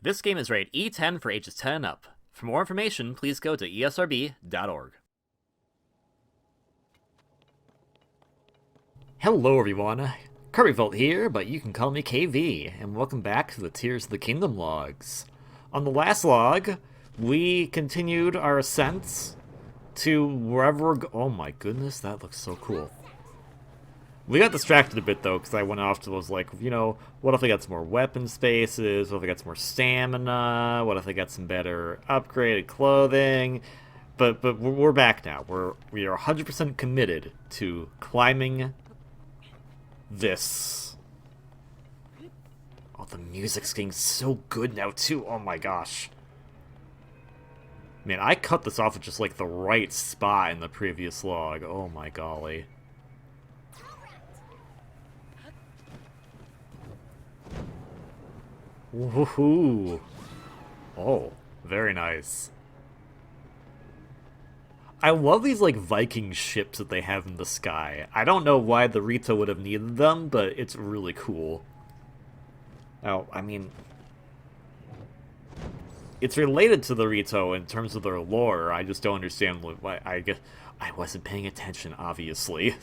This game is rated E10 for ages 10 and up. For more information, please go to esrb.org. Hello everyone, Kirbyvolt here, but you can call me KV, and welcome back to the Tears of the Kingdom logs. On the last log, we continued our ascent to wherever we're oh my goodness, that looks so cool. We got distracted a bit though, because I went off to was like, you know, what if I got some more weapon spaces? What if I got some more stamina? What if I got some better upgraded clothing? But we're back now. We are 100% committed to climbing this. Oh, the music's getting so good now too. Oh my gosh. Man, I cut this off at just like the right spot in the previous log. Oh my golly. Woohoo! Oh, very nice. I love these, like, Viking ships that they have in the sky. I don't know why the Rito would have needed them, but it's really cool. Now, I mean, it's related to the Rito in terms of their lore. I just don't understand why. I guess I wasn't paying attention, obviously.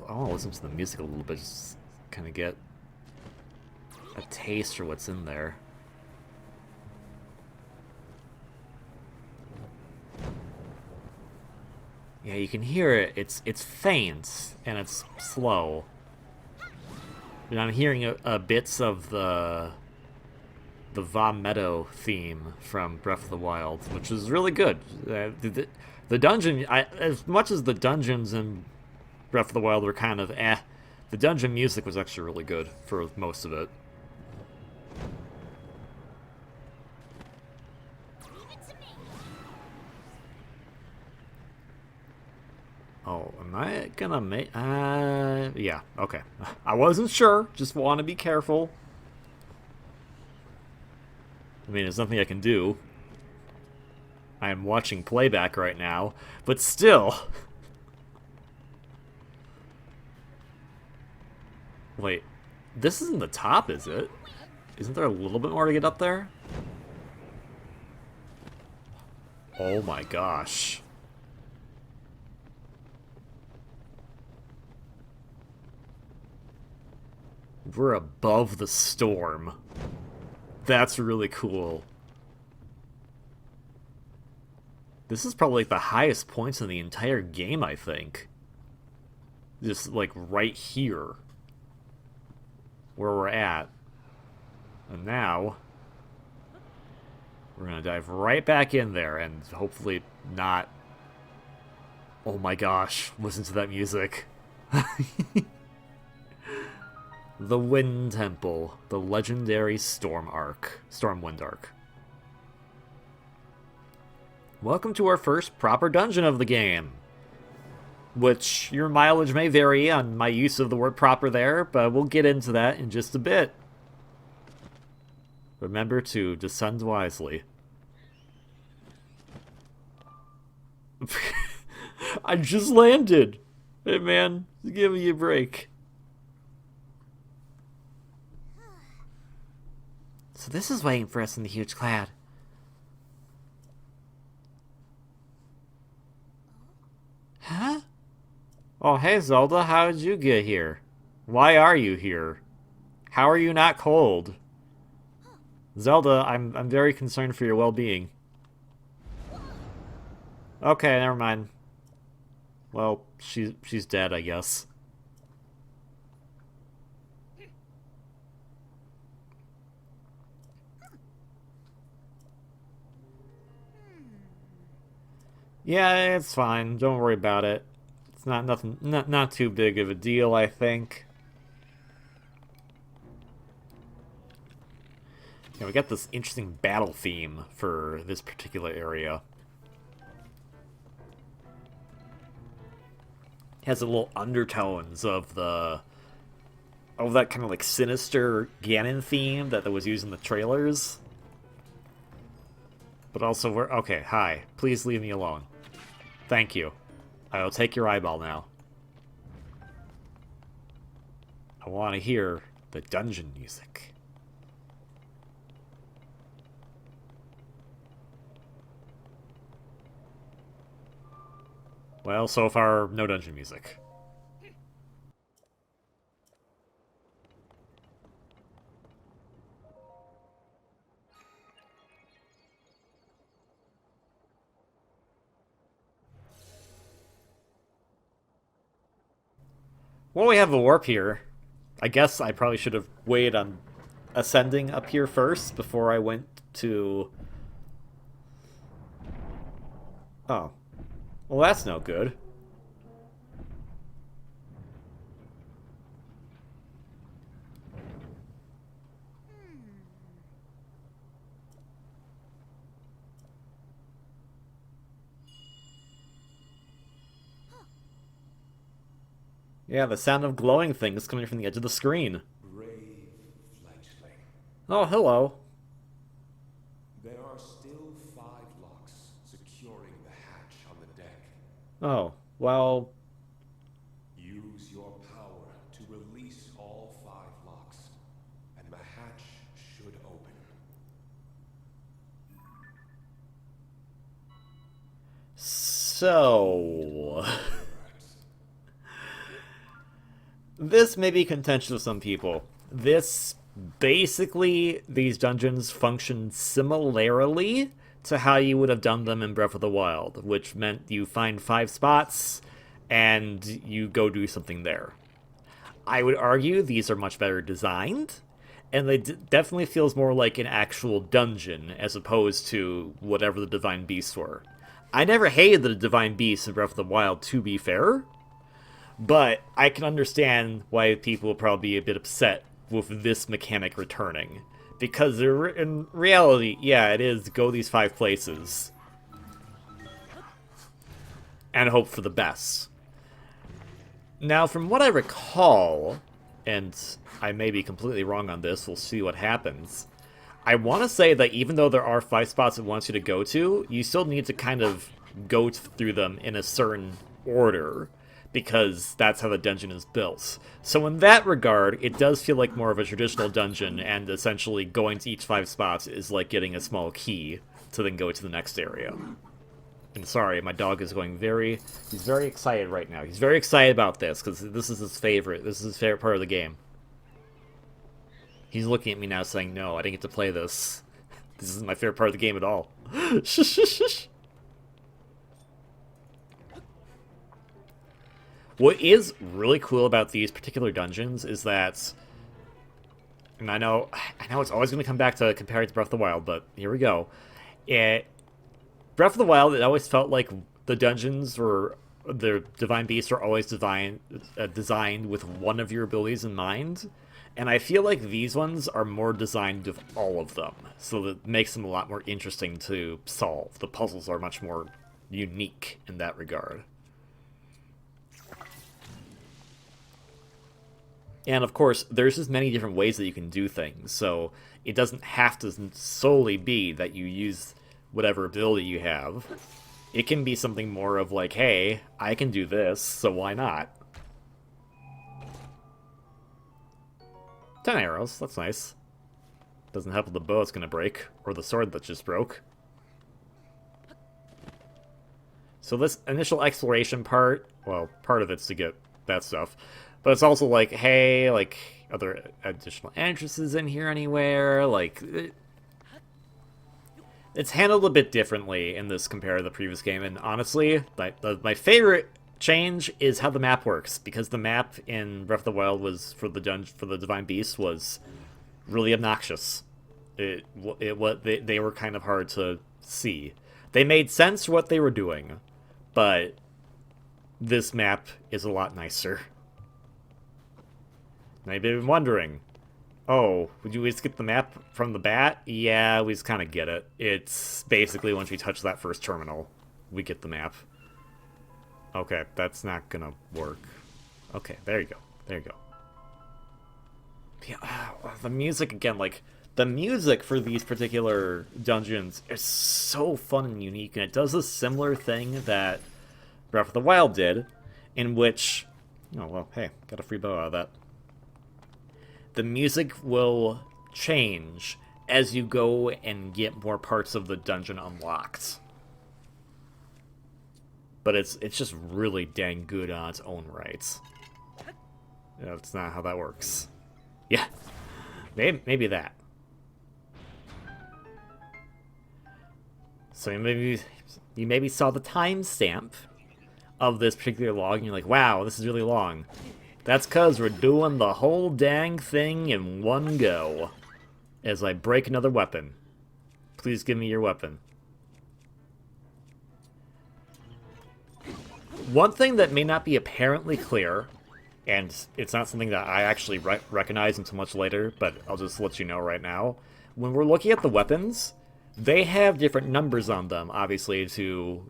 I want to listen to the music a little bit, just kind of get a taste for what's in there. Yeah, you can hear it. It's faint and it's slow. And I'm hearing bits of the Vom Meadow theme from Breath of the Wild, which is really good. The dungeon, as much as the dungeons in Breath of the Wild were kind of the dungeon music was actually really good for most of it. Oh, am I gonna make... yeah, okay. I wasn't sure, just want to be careful. I mean, there's nothing I can do. I am watching playback right now, but still... Wait, this isn't the top, is it? Isn't there a little bit more to get up there? Oh my gosh. We're above the storm. That's really cool. This is probably like the highest points in the entire game, I think. Just like right here. Where we're at. And now we're gonna dive right back in there and hopefully not... Oh my gosh, listen to that music. The Wind Temple, the legendary Stormwind Arc. Welcome to our first proper dungeon of the game. Which, your mileage may vary on my use of the word proper there, but we'll get into that in just a bit. Remember to descend wisely. I just landed! Hey man, give me a break. So this is waiting for us in the huge cloud. Huh? Oh, hey Zelda, how did you get here? Why are you here? How are you not cold? Zelda, I'm very concerned for your well-being. Okay, never mind. Well, she's dead, I guess. Yeah, it's fine. Don't worry about it. It's not too big of a deal, I think. Yeah, we got this interesting battle theme for this particular area. It has a little undertones of that kind of like sinister Ganon theme that was used in the trailers. But also, okay, hi. Please leave me alone. Thank you. I will take your eyeball now. I want to hear the dungeon music. Well, so far, no dungeon music. Well, we have a warp here. I guess I probably should have waited on ascending up here first before I went to... Oh. Well, that's no good. Yeah, the sound of glowing things coming from the edge of the screen. Brave fledgling. Oh, hello. There are still 5 locks securing the hatch on the deck. Oh, well... Use your power to release all 5 locks, and the hatch should open. So... This may be contentious to some people. Basically, these dungeons function similarly to how you would have done them in Breath of the Wild, which meant you find 5 spots and you go do something there. I would argue these are much better designed, and they definitely feels more like an actual dungeon as opposed to whatever the Divine Beasts were. I never hated the Divine Beasts in Breath of the Wild, to be fair, but I can understand why people will probably be a bit upset with this mechanic returning. Because in reality, yeah, it is go these 5 places and hope for the best. Now, from what I recall, and I may be completely wrong on this, we'll see what happens, I want to say that even though there are 5 spots it wants you to go to, you still need to kind of go through them in a certain order, because that's how the dungeon is built. So in that regard, it does feel like more of a traditional dungeon, and essentially going to each 5 spots is like getting a small key to then go to the next area. And sorry, my dog is going he's very excited right now. He's very excited about this, because this is his favorite. This is his favorite part of the game. He's looking at me now saying, no, I didn't get to play this. This isn't my favorite part of the game at all. What is really cool about these particular dungeons is that, and I know it's always going to come back to comparing to Breath of the Wild, but here we go. Breath of the Wild, it always felt like the dungeons were, the Divine Beasts are always designed with one of your abilities in mind, and I feel like these ones are more designed with all of them, so that makes them a lot more interesting to solve. The puzzles are much more unique in that regard. And of course, there's just many different ways that you can do things, so it doesn't have to solely be that you use whatever ability you have. It can be something more of like, hey, I can do this, so why not? 10 arrows, that's nice. Doesn't help with the bow it's gonna break, or the sword that just broke. So this initial exploration part, well, part of it's to get that stuff. But it's also like, hey, like, are there additional entrances in here anywhere? Like, it's handled a bit differently in this compared to the previous game. And honestly, my favorite change is how the map works, because the map in Breath of the Wild was for the Divine Beast was really obnoxious. They were kind of hard to see. They made sense for what they were doing, but this map is a lot nicer. Now you've been wondering, oh, would you just get the map from the bat? Yeah, we just kind of get it. It's basically once we touch that first terminal, we get the map. Okay, that's not gonna work. Okay, there you go. There you go. Yeah, the music, again, like, the music for these particular dungeons is so fun and unique, and it does a similar thing that Breath of the Wild did, in which, oh, well, hey, got a free bow out of that. the music will change as you go and get more parts of the dungeon unlocked. But it's just really dang good on its own rights. That's not how that works. Yeah, maybe that. So you maybe saw the timestamp of this particular log, and you're like, wow, this is really long. That's because we're doing the whole dang thing in one go. As I break another weapon. Please give me your weapon. One thing that may not be apparently clear, and it's not something that I actually recognize until much later, but I'll just let you know right now. When we're looking at the weapons, they have different numbers on them, obviously, to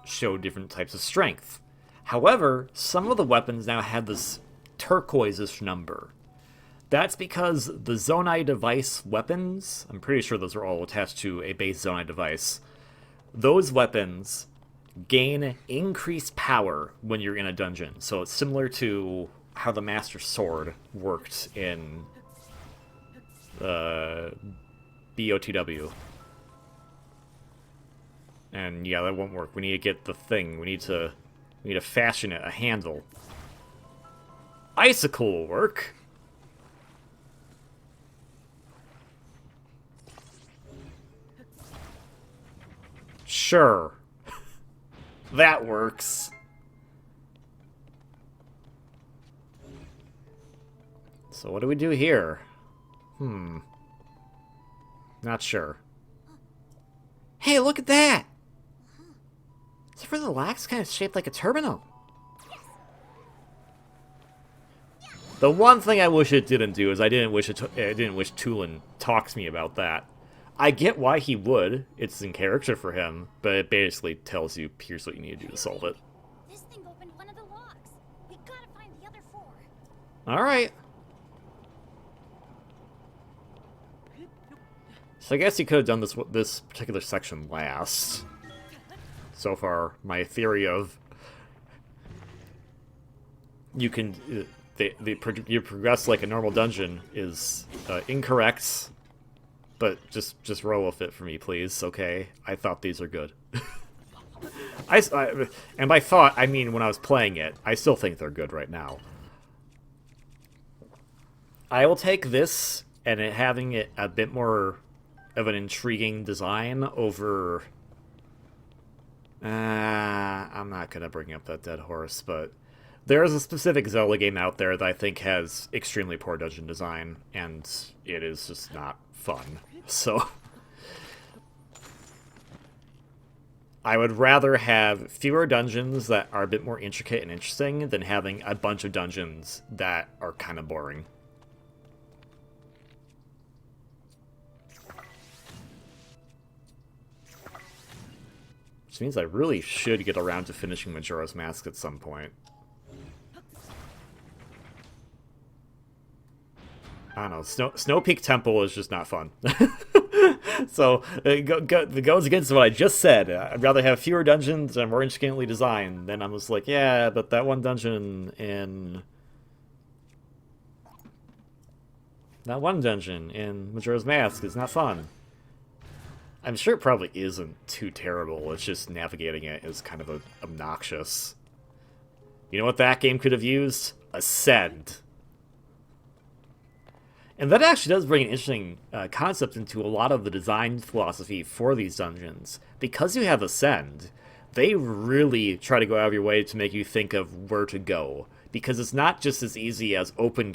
show different types of strength. However, some of the weapons now have this turquoise-ish number. That's because the Zonai device weapons, I'm pretty sure those are all attached to a base Zonai device, those weapons gain increased power when you're in a dungeon. So it's similar to how the Master Sword worked in BOTW. And yeah, that won't work. We need to get the thing. We need to fashion it, a handle. Icicle will work. Sure. That works. So what do we do here? Not sure. Hey, look at that! Except for the locks kind of shaped like a terminal. The one thing I wish it didn't do is I didn't wish Tulin talked to me about that. I get why he would. It's in character for him, but it basically tells you here's what you need to do to solve it. This thing opened one of the locks. We gotta find the other 4. All right. So I guess you could have done this particular section last. So far, my theory of you can you progress like a normal dungeon is incorrect. But just roll with it for me, please. Okay, I thought these are good. And by thought, I mean when I was playing it. I still think they're good right now. I will take this and having it a bit more of an intriguing design over. I'm not gonna bring up that dead horse, but there is a specific Zelda game out there that I think has extremely poor dungeon design, and it is just not fun. So I would rather have fewer dungeons that are a bit more intricate and interesting than having a bunch of dungeons that are kind of boring. Which means I really should get around to finishing Majora's Mask at some point. I don't know, Snow Peak Temple is just not fun. So, it goes against what I just said. I'd rather have fewer dungeons and more intricately designed. Then I'm just like, yeah, but that one dungeon in... Majora's Mask is not fun. I'm sure it probably isn't too terrible, it's just navigating it is kind of obnoxious. You know what that game could have used? Ascend. And that actually does bring an interesting concept into a lot of the design philosophy for these dungeons. Because you have Ascend, they really try to go out of your way to make you think of where to go. Because it's not just as easy as open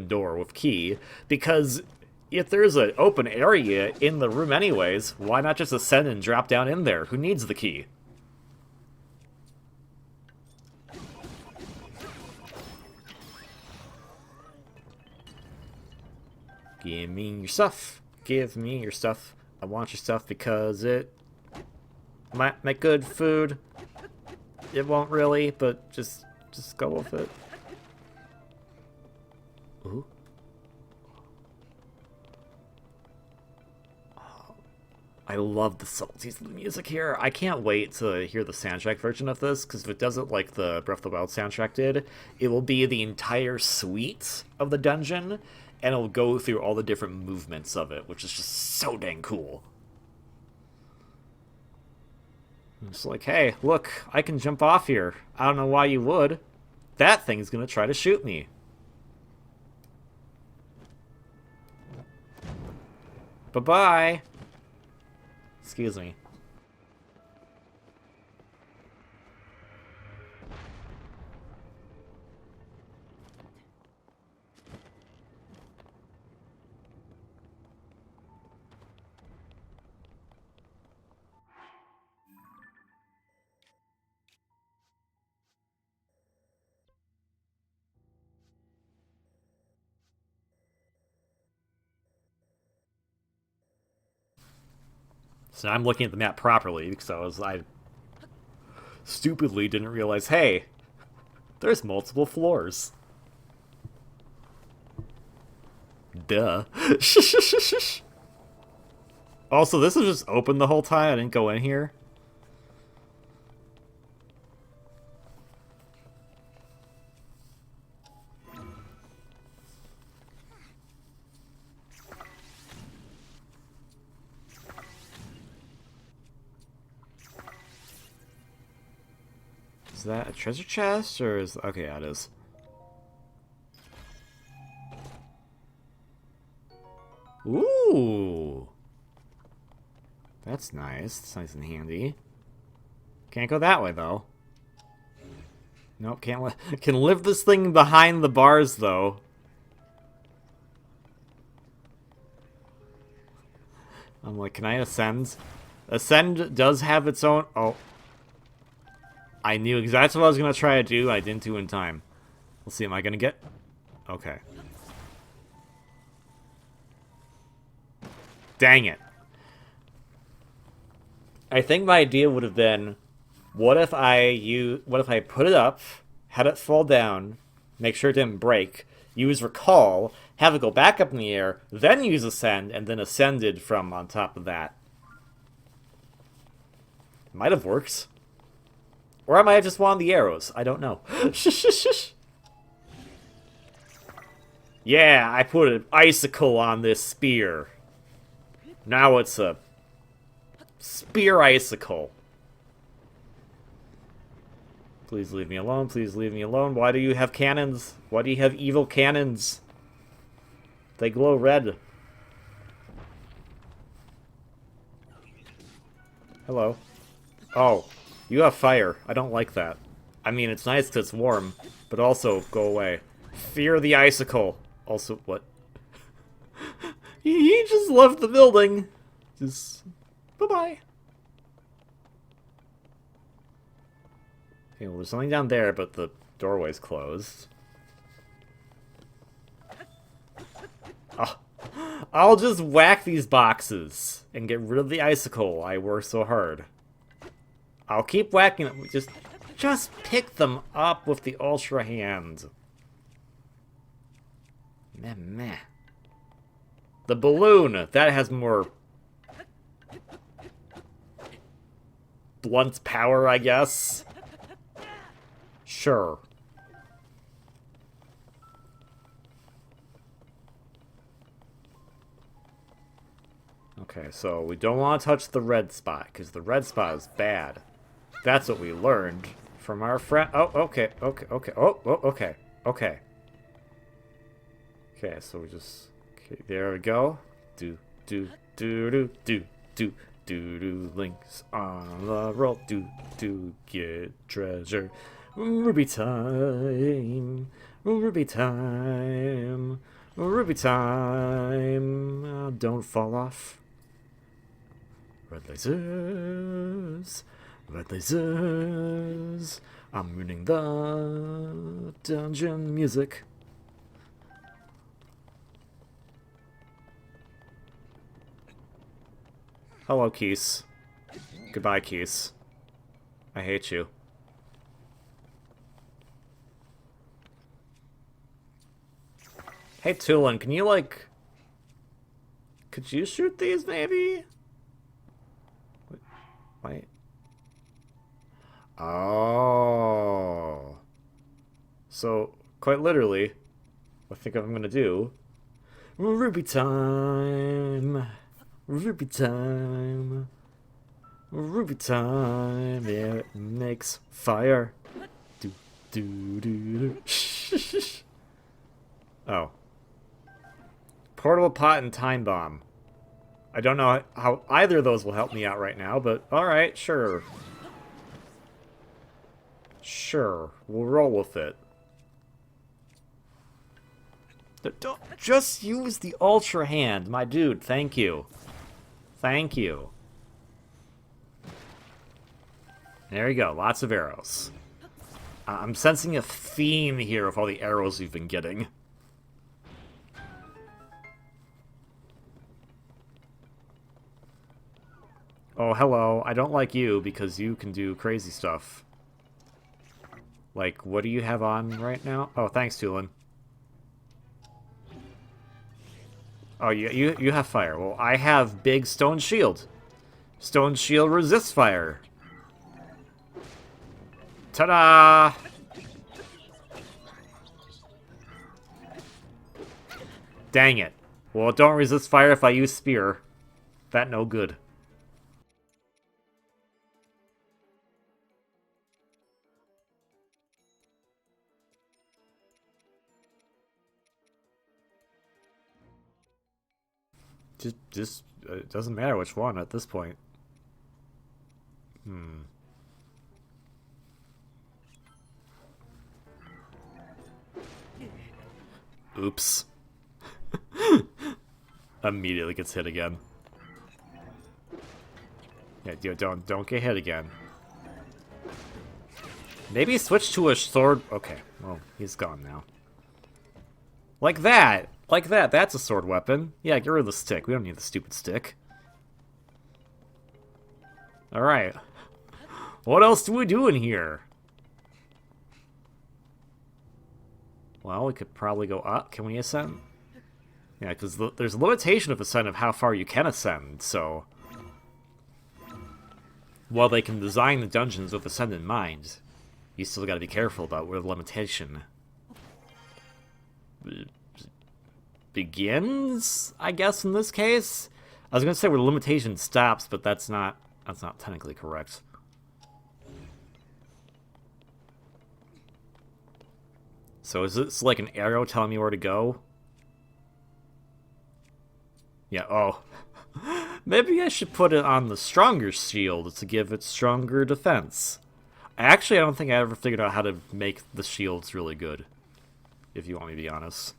door with key. Because if there's an open area in the room anyways, why not just ascend and drop down in there? Who needs the key? Give me your stuff. Give me your stuff. I want your stuff because it might make good food. It won't really, but just go with it. Ooh. I love the subtleties of the music here. I can't wait to hear the soundtrack version of this, because if it does it like the Breath of the Wild soundtrack did, it will be the entire suite of the dungeon, and it'll go through all the different movements of it, which is just so dang cool. It's like, hey, look, I can jump off here. I don't know why you would. That thing's gonna try to shoot me. Bye-bye. Excuse me. So I'm looking at the map properly because I stupidly didn't realize, hey, there's multiple floors. Duh. Also, this is just open the whole time. I didn't go in here. Is that a treasure chest, or is... Okay, yeah, it is. Ooh! That's nice. It's nice and handy. Can't go that way, though. Nope, can't can lift this thing behind the bars, though. I'm like, can I ascend? Ascend does have its own... Oh. I knew exactly what I was going to try to do. I didn't do in time. Let's see, am I going to get... Okay. Dang it. I think my idea would have been, what if I put it up, had it fall down, make sure it didn't break, use recall, have it go back up in the air, then use ascend, and then ascended from on top of that. Might have worked. Or I might have just wanted the arrows. I don't know. Yeah, I put an icicle on this spear. Now it's a spear icicle. Please leave me alone. Please leave me alone. Why do you have cannons? Why do you have evil cannons? They glow red. Hello. Oh. You have fire. I don't like that. I mean, it's nice because it's warm, but also, go away. Fear the icicle. Also, what? He just left the building. Just, bye-bye. Okay, well, there's something down there, but the doorway's closed. Oh, I'll just whack these boxes and get rid of the icicle I worked so hard. I'll keep whacking them. Just pick them up with the Ultra Hand. Meh. The balloon. That has more blunt power, I guess. Sure. Okay, so we don't want to touch the red spot, because the red spot is bad. That's what we learned from our friend. Oh, okay. Oh, okay. Okay, so we just... Okay, there we go. Do, links on the roll. Get treasure. Ruby time. Don't fall off. Red lasers. I'm ruining the dungeon music. Hello, Keese. Goodbye, Keese. I hate you. Hey, Tulin, can you, like... Could you shoot these, maybe? Wait. Oh. So, quite literally, what I think I'm gonna do... Ruby time! Ruby time! Ruby time! Yeah, it makes fire. Do, do, do, do. Oh. Portable pot and time bomb. I don't know how either of those will help me out right now, but alright, sure. Sure, we'll roll with it. Don't just use the Ultra Hand, my dude. Thank you. Thank you. There you go, lots of arrows. I'm sensing a theme here of all the arrows you've been getting. Oh, hello. I don't like you because you can do crazy stuff. Like, what do you have on right now? Oh, thanks, Tulin. Oh, you have fire. Well, I have big stone shield. Stone shield resists fire. Ta-da! Dang it. Well, it don't resist fire if I use spear. That no good. Just it doesn't matter which one at this point. Oops. Immediately gets hit again. Yeah, don't get hit again. Maybe switch to a sword. Okay, well, he's gone now. Like that! Like that, that's a sword weapon. Yeah, get rid of the stick. We don't need the stupid stick. Alright. What else do we do in here? Well, we could probably go up. Can we ascend? Yeah, because there's a limitation of ascent of how far you can ascend, so... While they can design the dungeons with ascend in mind, you still gotta be careful about where the limitation begins, I guess, in this case? I was gonna say where the limitation stops, but that's not technically correct. So is this like an arrow telling me where to go? Yeah, oh. Maybe I should put it on the stronger shield to give it stronger defense. Actually, I don't think I ever figured out how to make the shields really good, if you want me to be honest.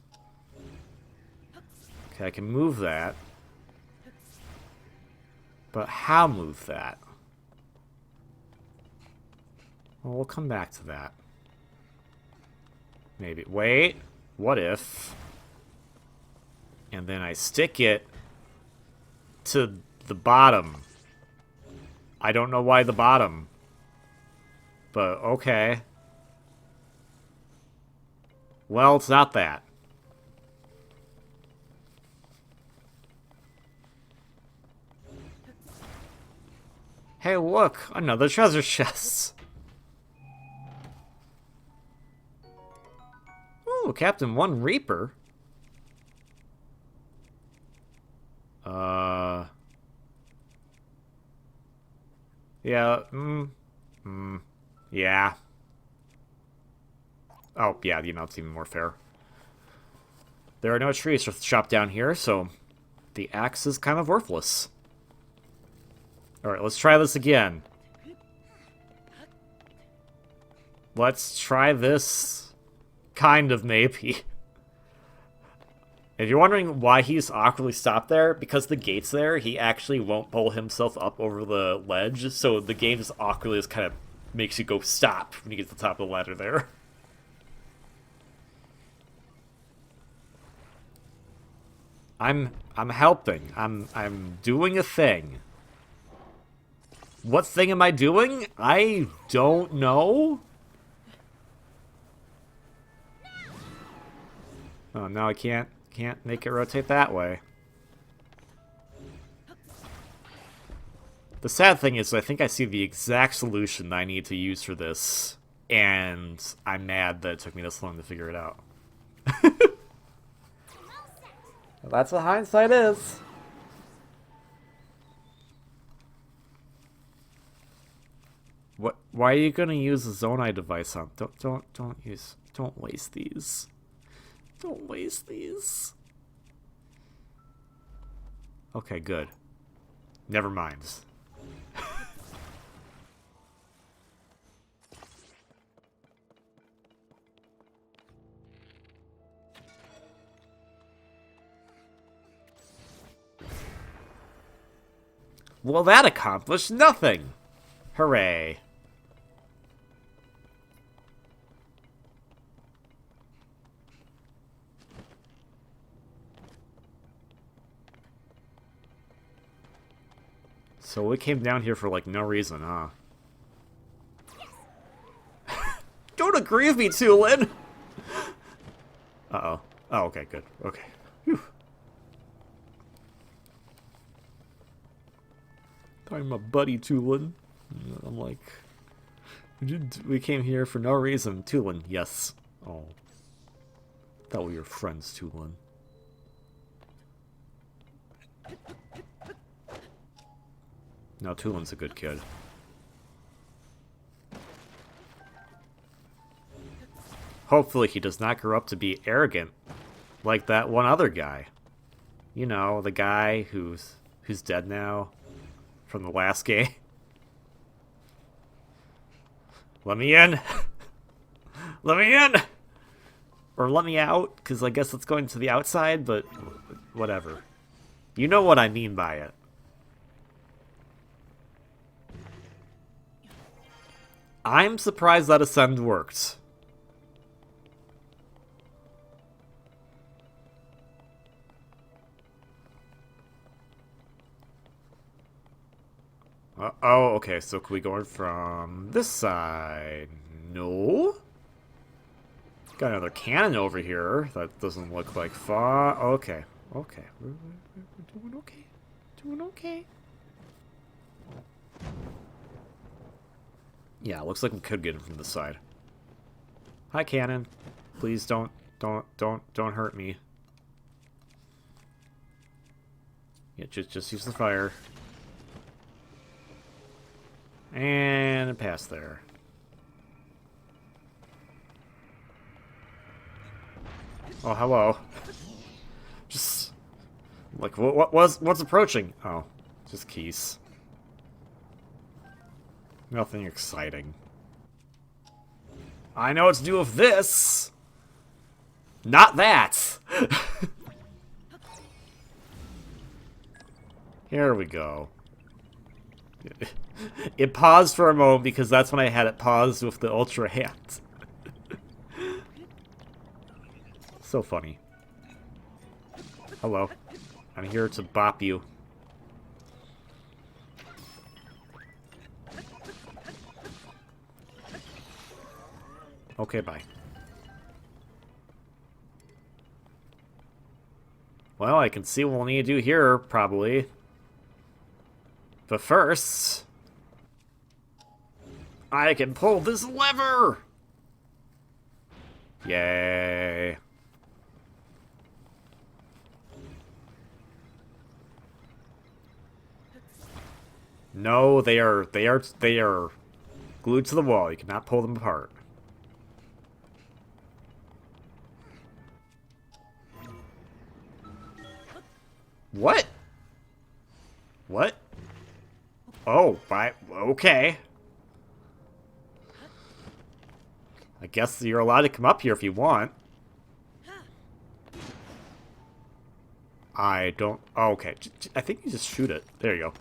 Okay, I can move that. But how move that? Well, we'll come back to that. Maybe. Wait. What if? And then I stick it to the bottom. I don't know why the bottom. But okay. Well, it's not that. Hey, look! Another treasure chest! Ooh, Captain One Reaper. Yeah, yeah. Oh, yeah, you know, it's even more fair. There are no trees to chop down here, so the axe is kind of worthless. Alright, let's try this again. Let's try this kind of maybe. If you're wondering why he's awkwardly stopped there, because the gate's there, he actually won't pull himself up over the ledge, so the game just awkwardly just kind of makes you go stop when you get to the top of the ladder there. I'm helping. I'm doing a thing. What thing am I doing? I don't know. Oh, now I can't make it rotate that way. The sad thing is, I think I see the exact solution I need to use for this, and I'm mad that it took me this long to figure it out. That's what hindsight is. What? Why are you gonna use a Zonai device on? Don't waste these. Don't waste these. Okay, good. Never mind. Well, that accomplished nothing. Hooray. So we came down here for, like, no reason, huh? Don't agree with me, Tulin! Uh-oh. Oh, okay, good. Okay. Whew. Talking about buddy Tulin. I'm like... We came here for no reason. Tulin, yes. Oh. Thought we were friends, Tulin. No, Tulin's a good kid. Hopefully he does not grow up to be arrogant like that one other guy. You know, the guy who's dead now from the last game. Let me in! Let me in! Or let me out, because I guess it's going to the outside, but whatever. You know what I mean by it. I'm surprised that Ascend worked. Oh, okay, so can we go in from this side? No? Got another cannon over here. That doesn't look like far. Okay, okay. We're doing okay. Doing okay. Yeah, looks like we could get him from the side. Hi, cannon. Please don't hurt me. Yeah, just use the fire. And pass there. Oh, hello. Just like what's approaching? Oh, just keys. Nothing exciting. I know what to do with this. Not that. Here we go. It paused for a moment because that's when I had it paused with the Ultra Hand. So funny. Hello. I'm here to bop you. Okay, bye. Well, I can see what we'll need to do here, probably. But first... I can pull this lever! Yay. No, they are glued to the wall. You cannot pull them apart. What? What? Oh, okay. I guess you're allowed to come up here if you want. I don't... Oh, okay. I think you just shoot it. There you go.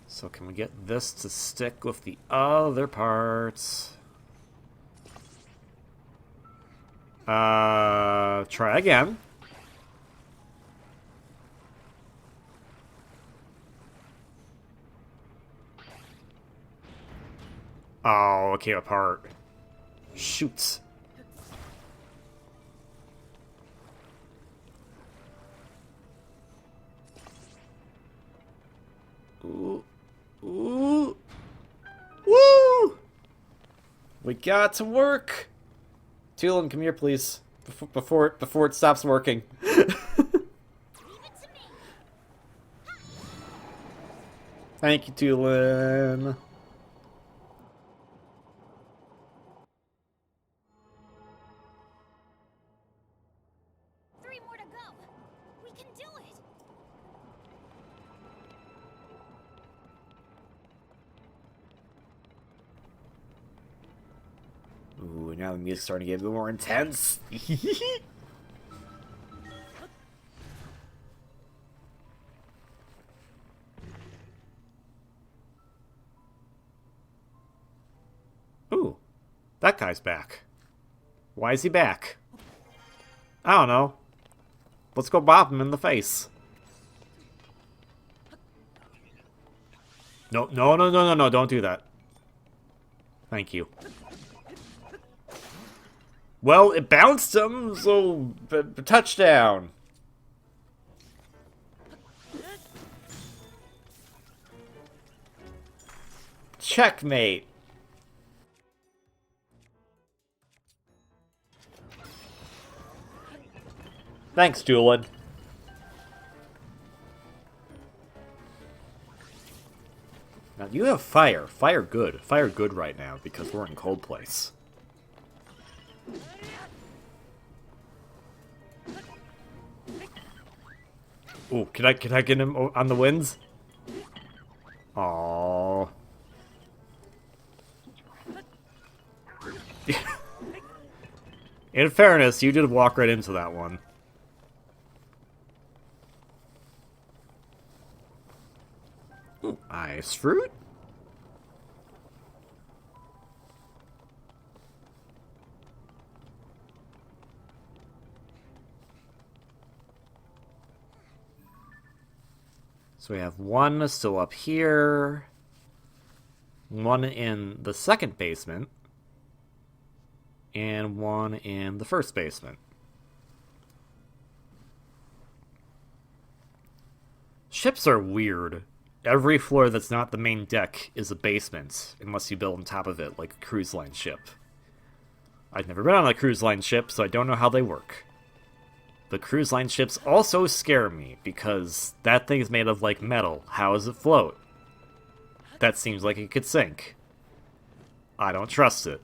So can we get this to stick with the other parts? Try again. Oh, it came apart. Shoot. Ooh. Ooh. Woo! We got to work! Tulin, come here, please. Before it stops working. Thank you, Tulin. Three more to go. We can do it. Ooh, now the music's starting to get a bit more intense. Ooh, that guy's back. Why is he back? I don't know. Let's go bop him in the face. No, no, no, no, no, no, don't do that. Thank you. Well, it bounced him, so touchdown. Checkmate. Thanks, Tulin. Now, you have fire. Fire good. Fire good right now, because we're in cold place. Ooh, can I get him on the winds? Aww. In fairness, you did walk right into that one. Ooh, ice fruit? So we have one still up here, one in the second basement, and one in the first basement. Ships are weird. Every floor that's not the main deck is a basement, unless you build on top of it, like a cruise line ship. I've never been on a cruise line ship, so I don't know how they work. The cruise line ships also scare me, because that thing is made of, like, metal. How does it float? That seems like it could sink. I don't trust it.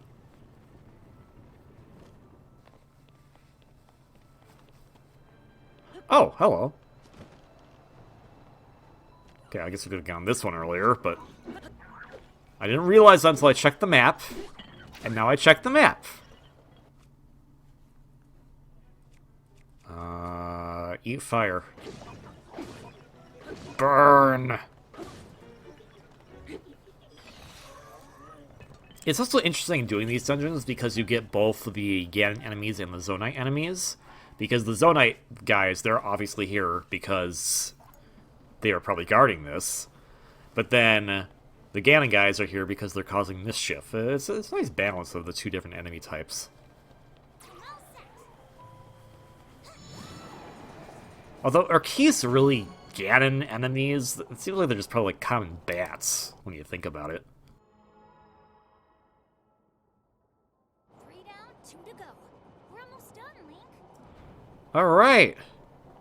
Oh, hello. Okay, I guess we could have gone this one earlier, but I didn't realize that until I checked the map, and now I checked the map. Eat fire. Burn! It's also interesting doing these dungeons because you get both the Ganon enemies and the Zonai enemies. Because the Zonai guys, they're obviously here because they are probably guarding this. But then the Ganon guys are here because they're causing mischief. It's a nice balance of the two different enemy types. Although, are keys really Ganon enemies? It seems like they're just probably like common bats, when you think about it. 3 down, 2 to go. We're almost done, Link. Alright,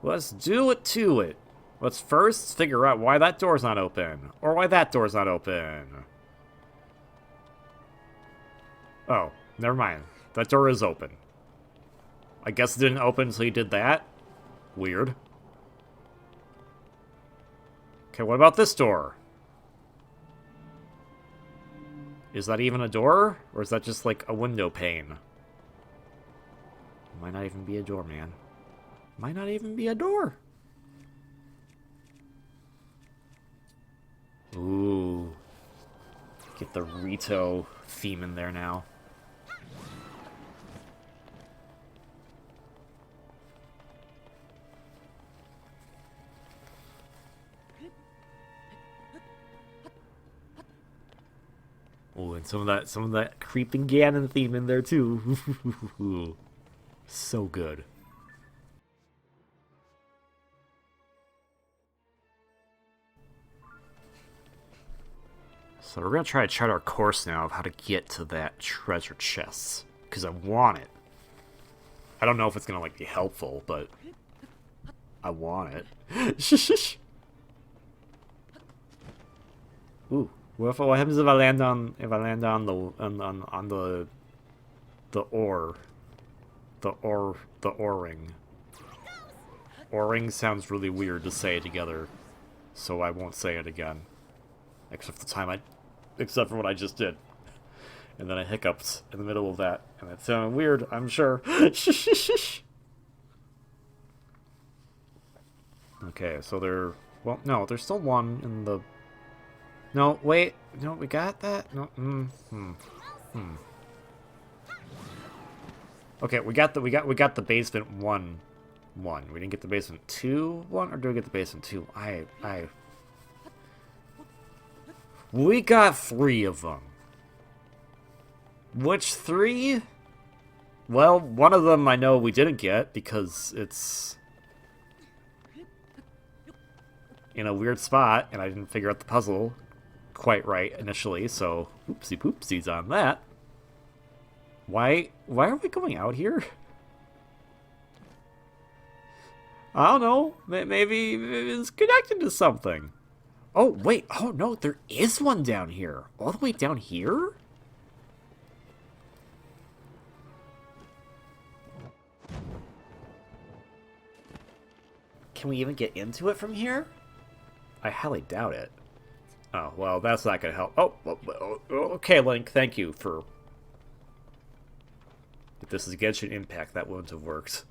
let's do it to it. Let's first figure out why that door's not open, or why that door's not open. Oh, never mind. That door is open. I guess it didn't open until you did that? Weird. Okay, what about this door? Is that even a door? Or is that just like a window pane? Might not even be a door, man. Might not even be a door. Ooh. Get the Rito theme in there now. Oh, and some of that creeping Ganon theme in there too. So good. So we're going to try to chart our course now of how to get to that treasure chest. Because I want it. I don't know if it's going to, like, be helpful, but I want it. Ooh. What happens if I land on the ore? The O-ring. O-ring sounds really weird to say together, so I won't say it again. Except for what I just did. And then I hiccuped in the middle of that, and it sounded weird, I'm sure. Okay, so well, no, there's still one in the... No, wait, no, we got that? No, Okay, we got the basement 1. We didn't get the basement 2 1, or do we get the basement 2? We got 3 of them. Which 3? Well, one of them I know we didn't get because it's in a weird spot, and I didn't figure out the puzzle quite right initially, so oopsie poopsies on that. Why are we going out here? I don't know. Maybe it's connected to something. Oh, wait. Oh, no. There is one down here. All the way down here? Can we even get into it from here? I highly doubt it. Oh, well, that's not going to help. Oh, okay, Link. Thank you for... If this is Genshin Impact, that wouldn't have worked.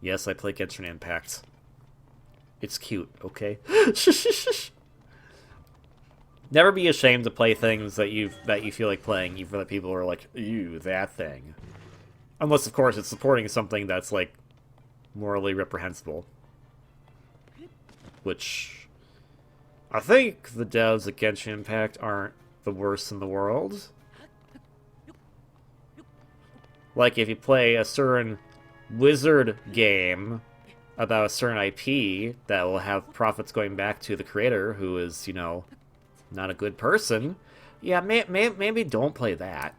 Yes, I play Genshin Impact. It's cute, okay? Never be ashamed to play things that you feel like playing, even though people are like, ew, that thing. Unless, of course, it's supporting something that's, like, morally reprehensible. Which... I think the devs at Genshin Impact aren't the worst in the world. Like, if you play a certain wizard game about a certain IP that will have profits going back to the creator, who is, you know, not a good person, yeah, maybe don't play that.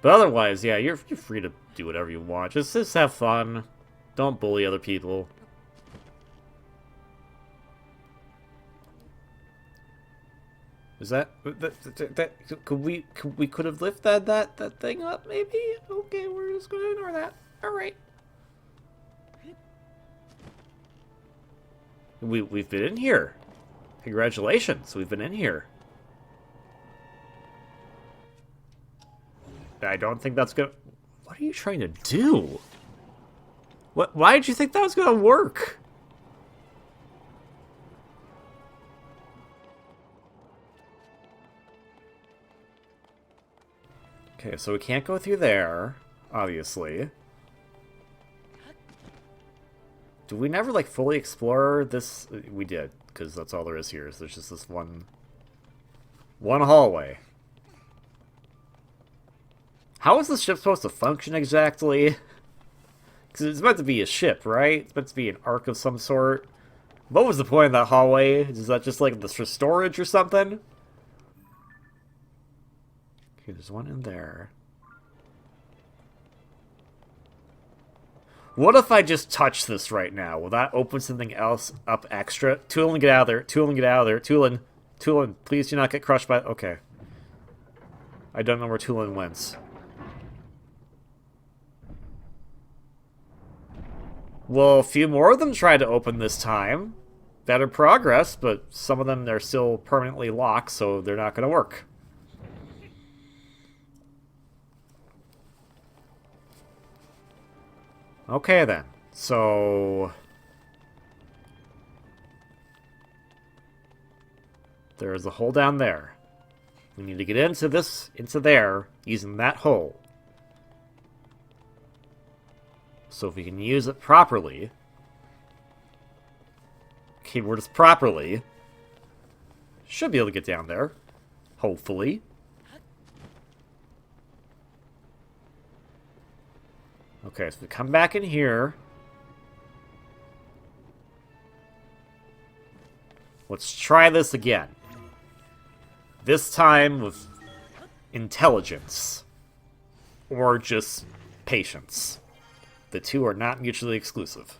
But otherwise, yeah, you're free to do whatever you want. Just have fun. Don't bully other people. Is that could we could have lifted that thing up maybe? Okay, we're just gonna ignore that. All right. We've been in here. Congratulations, we've been in here. I don't think that's gonna... What are you trying to do? Why did you think that was gonna work? Okay, so we can't go through there, obviously. Do we never, like, fully explore this? We did, because that's all there is here. So there's just this one hallway. How is this ship supposed to function exactly? Because it's meant to be a ship, right? It's meant to be an arc of some sort. What was the point of that hallway? Is that just, like, this for storage or something? Okay, there's one in there. What if I just touch this right now? Will that open something else up extra? Tulin, get out of there. Tulin, get out of there. Tulin, please do not get crushed by... Okay. I don't know where Tulin went. Well, a few more of them tried to open this time. Better progress, but some of them they're still permanently locked, so they're not going to work. Okay, then. So... there's a hole down there. We need to get into there, using that hole. So if we can use it properly... keyword is properly... should be able to get down there. Hopefully. Okay, so we come back in here. Let's try this again. This time with intelligence. Or just patience. The two are not mutually exclusive.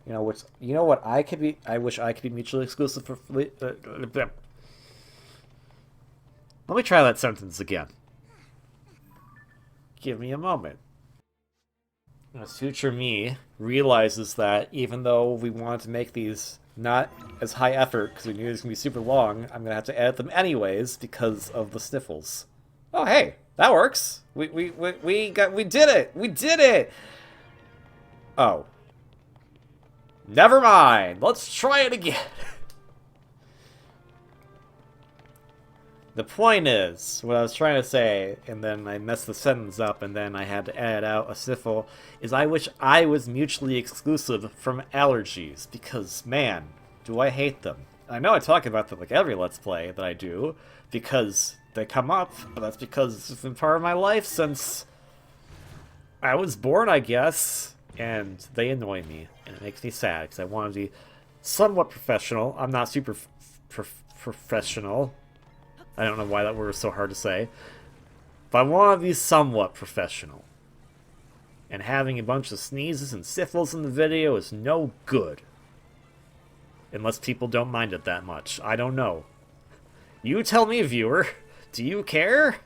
You know what I could be. I wish I could be mutually exclusive for. Let me try that sentence again. Give me a moment. As future me realizes that even though we want to make these not as high effort because we knew it was gonna be super long, I'm gonna have to edit them anyways because of the sniffles. Oh hey, that works. We did it. We did it. Oh. Never mind. Let's try it again. The point is, what I was trying to say, and then I messed the sentence up, and then I had to edit out a sniffle, is I wish I was mutually exclusive from allergies, because, man, do I hate them. I know I talk about them like every Let's Play that I do, because they come up, but that's because it's been part of my life since I was born, I guess, and they annoy me, and it makes me sad, because I want to be somewhat professional. I'm not super professional. I don't know why that word is so hard to say. But I want to be somewhat professional. And having a bunch of sneezes and sniffles in the video is no good. Unless people don't mind it that much. I don't know. You tell me, viewer. Do you care?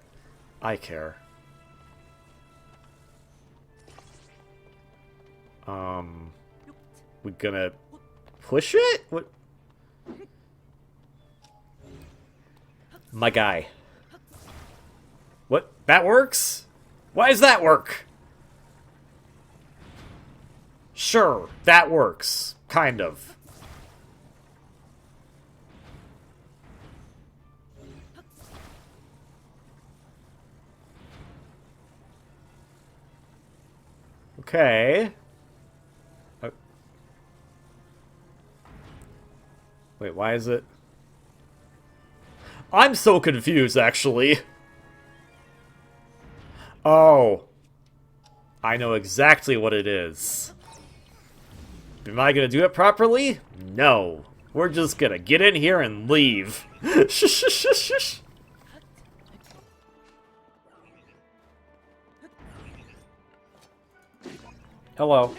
I care. We gonna push it? What? My guy. What? That works? Why does that work? Sure, that works. Kind of. Okay. Wait, why is it? I'm so confused, actually. Oh. I know exactly what it is. Am I gonna do it properly? No. We're just gonna get in here and leave. Hello.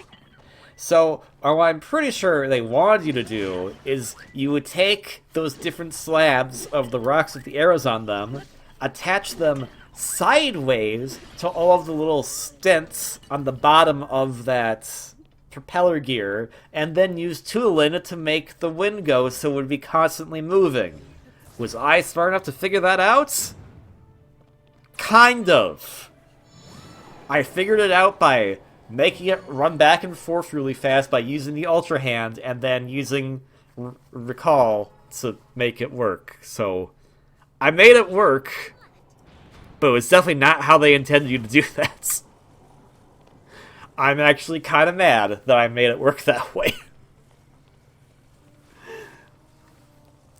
So, what I'm pretty sure they wanted you to do is you would take those different slabs of the rocks with the arrows on them, attach them sideways to all of the little stents on the bottom of that propeller gear, and then use Tulin to make the wind go so it would be constantly moving. Was I smart enough to figure that out? Kind of. I figured it out by making it run back and forth really fast by using the Ultra Hand and then using Recall to make it work. So, I made it work, but it's definitely not how they intended you to do that. I'm actually kind of mad that I made it work that way.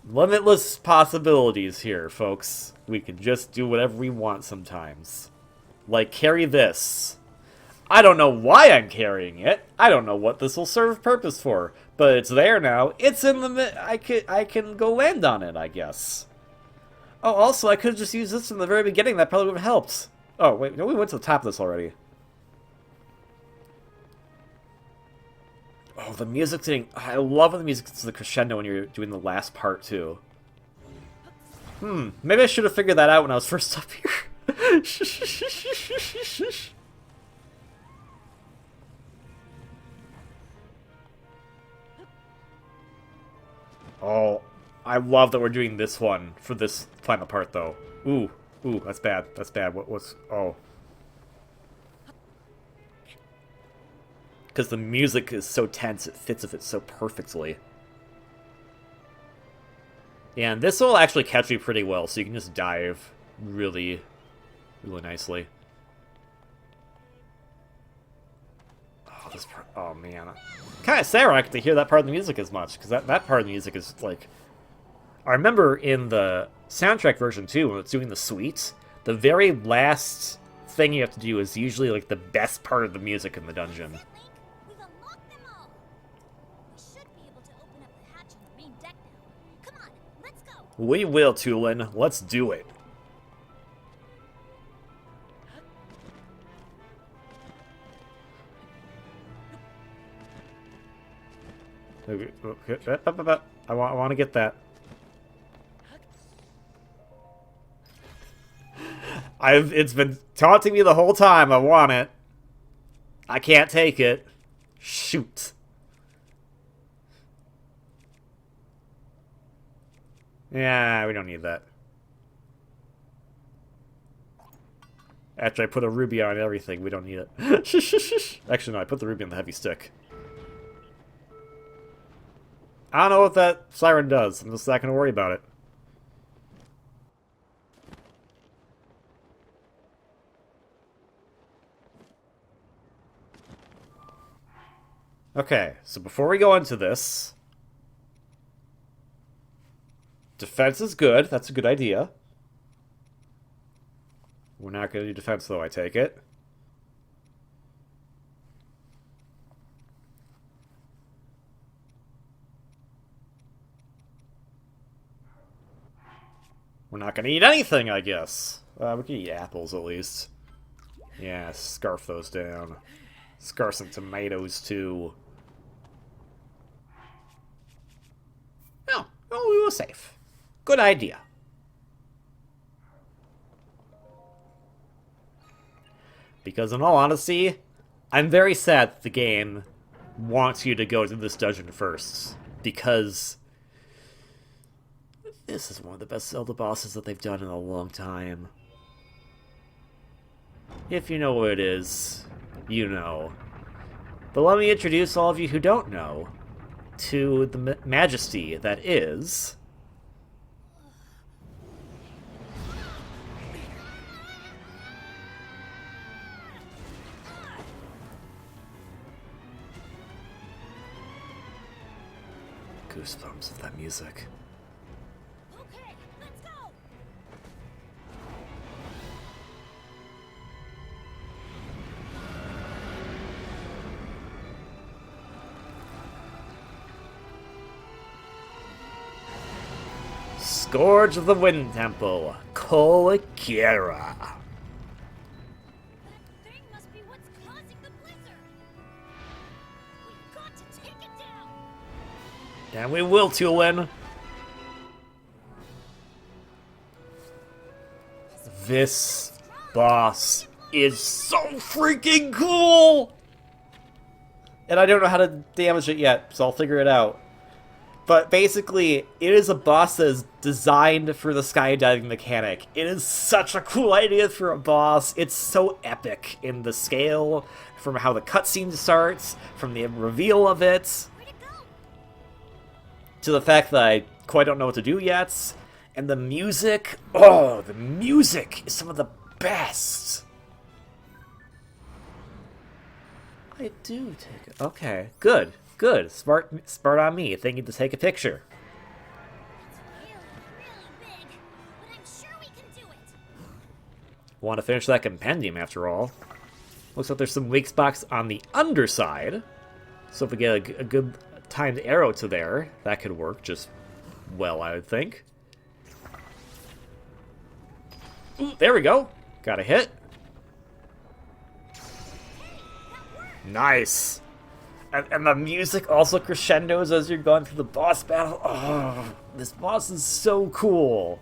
Limitless possibilities here, folks. We can just do whatever we want sometimes. Like, carry this. I don't know why I'm carrying it. I don't know what this will serve purpose for. But it's there now. It's in the... I can go land on it, I guess. Oh, also, I could have just used this from the very beginning. That probably would have helped. Oh, wait. No, we went to the top of this already. Oh, the music's getting... I love when the music's the crescendo when you're doing the last part, too. Maybe I should have figured that out when I was first up here. Oh, I love that we're doing this one for this final part, though. Ooh, that's bad. That's bad. What's... Oh. Because the music is so tense, it fits with it so perfectly. Yeah, and this will actually catch you pretty well, so you can just dive really, really nicely. Oh, this part... Oh, man. Kind of sad I get to hear that part of the music as much, because that part of the music is, like... I remember in the soundtrack version, too, when it's doing the suite, the very last thing you have to do is usually like the best part of the music in the dungeon. Link, we've unlocked them all. We should be able to open up the hatch on the main deck now. Come on, let's go. We will, Tulin. Let's do it. I want to get that. It's been taunting me the whole time. I want it. I can't take it. Shoot. Yeah, we don't need that. After I put a ruby on everything, we don't need it. Actually, no, I put the ruby on the heavy stick. I don't know what that siren does. I'm just not going to worry about it. Okay, so before we go into this... Defense is good. That's a good idea. We're not going to do defense, though, I take it. We're not going to eat anything, I guess. We can eat apples, at least. Yeah, scarf those down. Scarf some tomatoes, too. No, we were safe. Good idea. Because in all honesty, I'm very sad that the game wants you to go to this dungeon first. Because this is one of the best Zelda bosses that they've done in a long time. If you know what it is, you know. But let me introduce all of you who don't know to the majesty that is... Goosebumps of that music. Okay, let's go. Scourge of the Wind Temple, Kolakira. That thing must be what's causing the blizzard. We've got to take it down. And we will, Tulin. This boss is so freaking cool! And I don't know how to damage it yet, so I'll figure it out. But basically, it is a boss that is designed for the skydiving mechanic. It is such a cool idea for a boss. It's so epic in the scale, from how the cutscene starts, from the reveal of it, Where'd it go? to the fact that I quite don't know what to do yet. And the music, oh, the music is some of the best. I do take it. Okay, good. Good. Smart on me, thinking to take a picture. It's really, really big, but I'm sure we can do it. Want to finish that compendium, after all. Looks like there's some weak spots on the underside. So if we get a good timed arrow to there, that could work just well, I would think. Ooh, there we go. Got a hit. Nice. And the music also crescendos as you're going through the boss battle. Oh, this boss is so cool.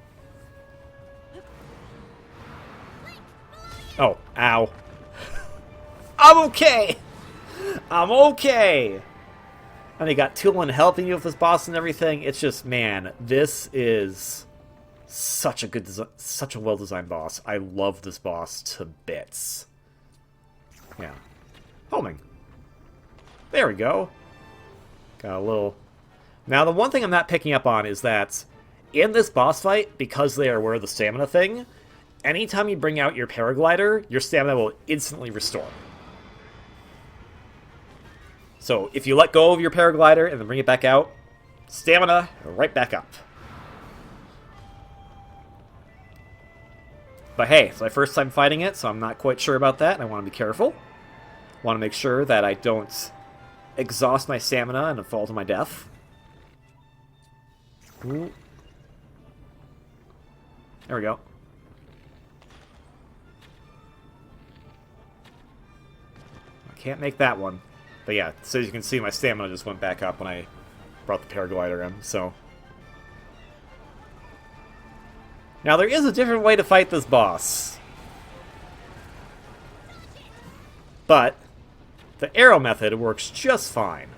Oh, ow. I'm okay. I'm okay. And you got Tulin helping you with this boss and everything. It's just, man, this is such a good, such a well-designed boss. I love this boss to bits. Yeah. Homing. There we go. Got a little... Now, the one thing I'm not picking up on is that in this boss fight, because they are aware of the stamina thing, anytime you bring out your paraglider, your stamina will instantly restore. So, if you let go of your paraglider and then bring it back out, stamina right back up. But hey, it's my first time fighting it, so I'm not quite sure about that, and I want to be careful. Want to make sure that I don't exhaust my stamina and fall to my death. Ooh. There we go. I can't make that one. But yeah, so as you can see, my stamina just went back up when I brought the paraglider in, so... Now, there is a different way to fight this boss. But the arrow method works just fine.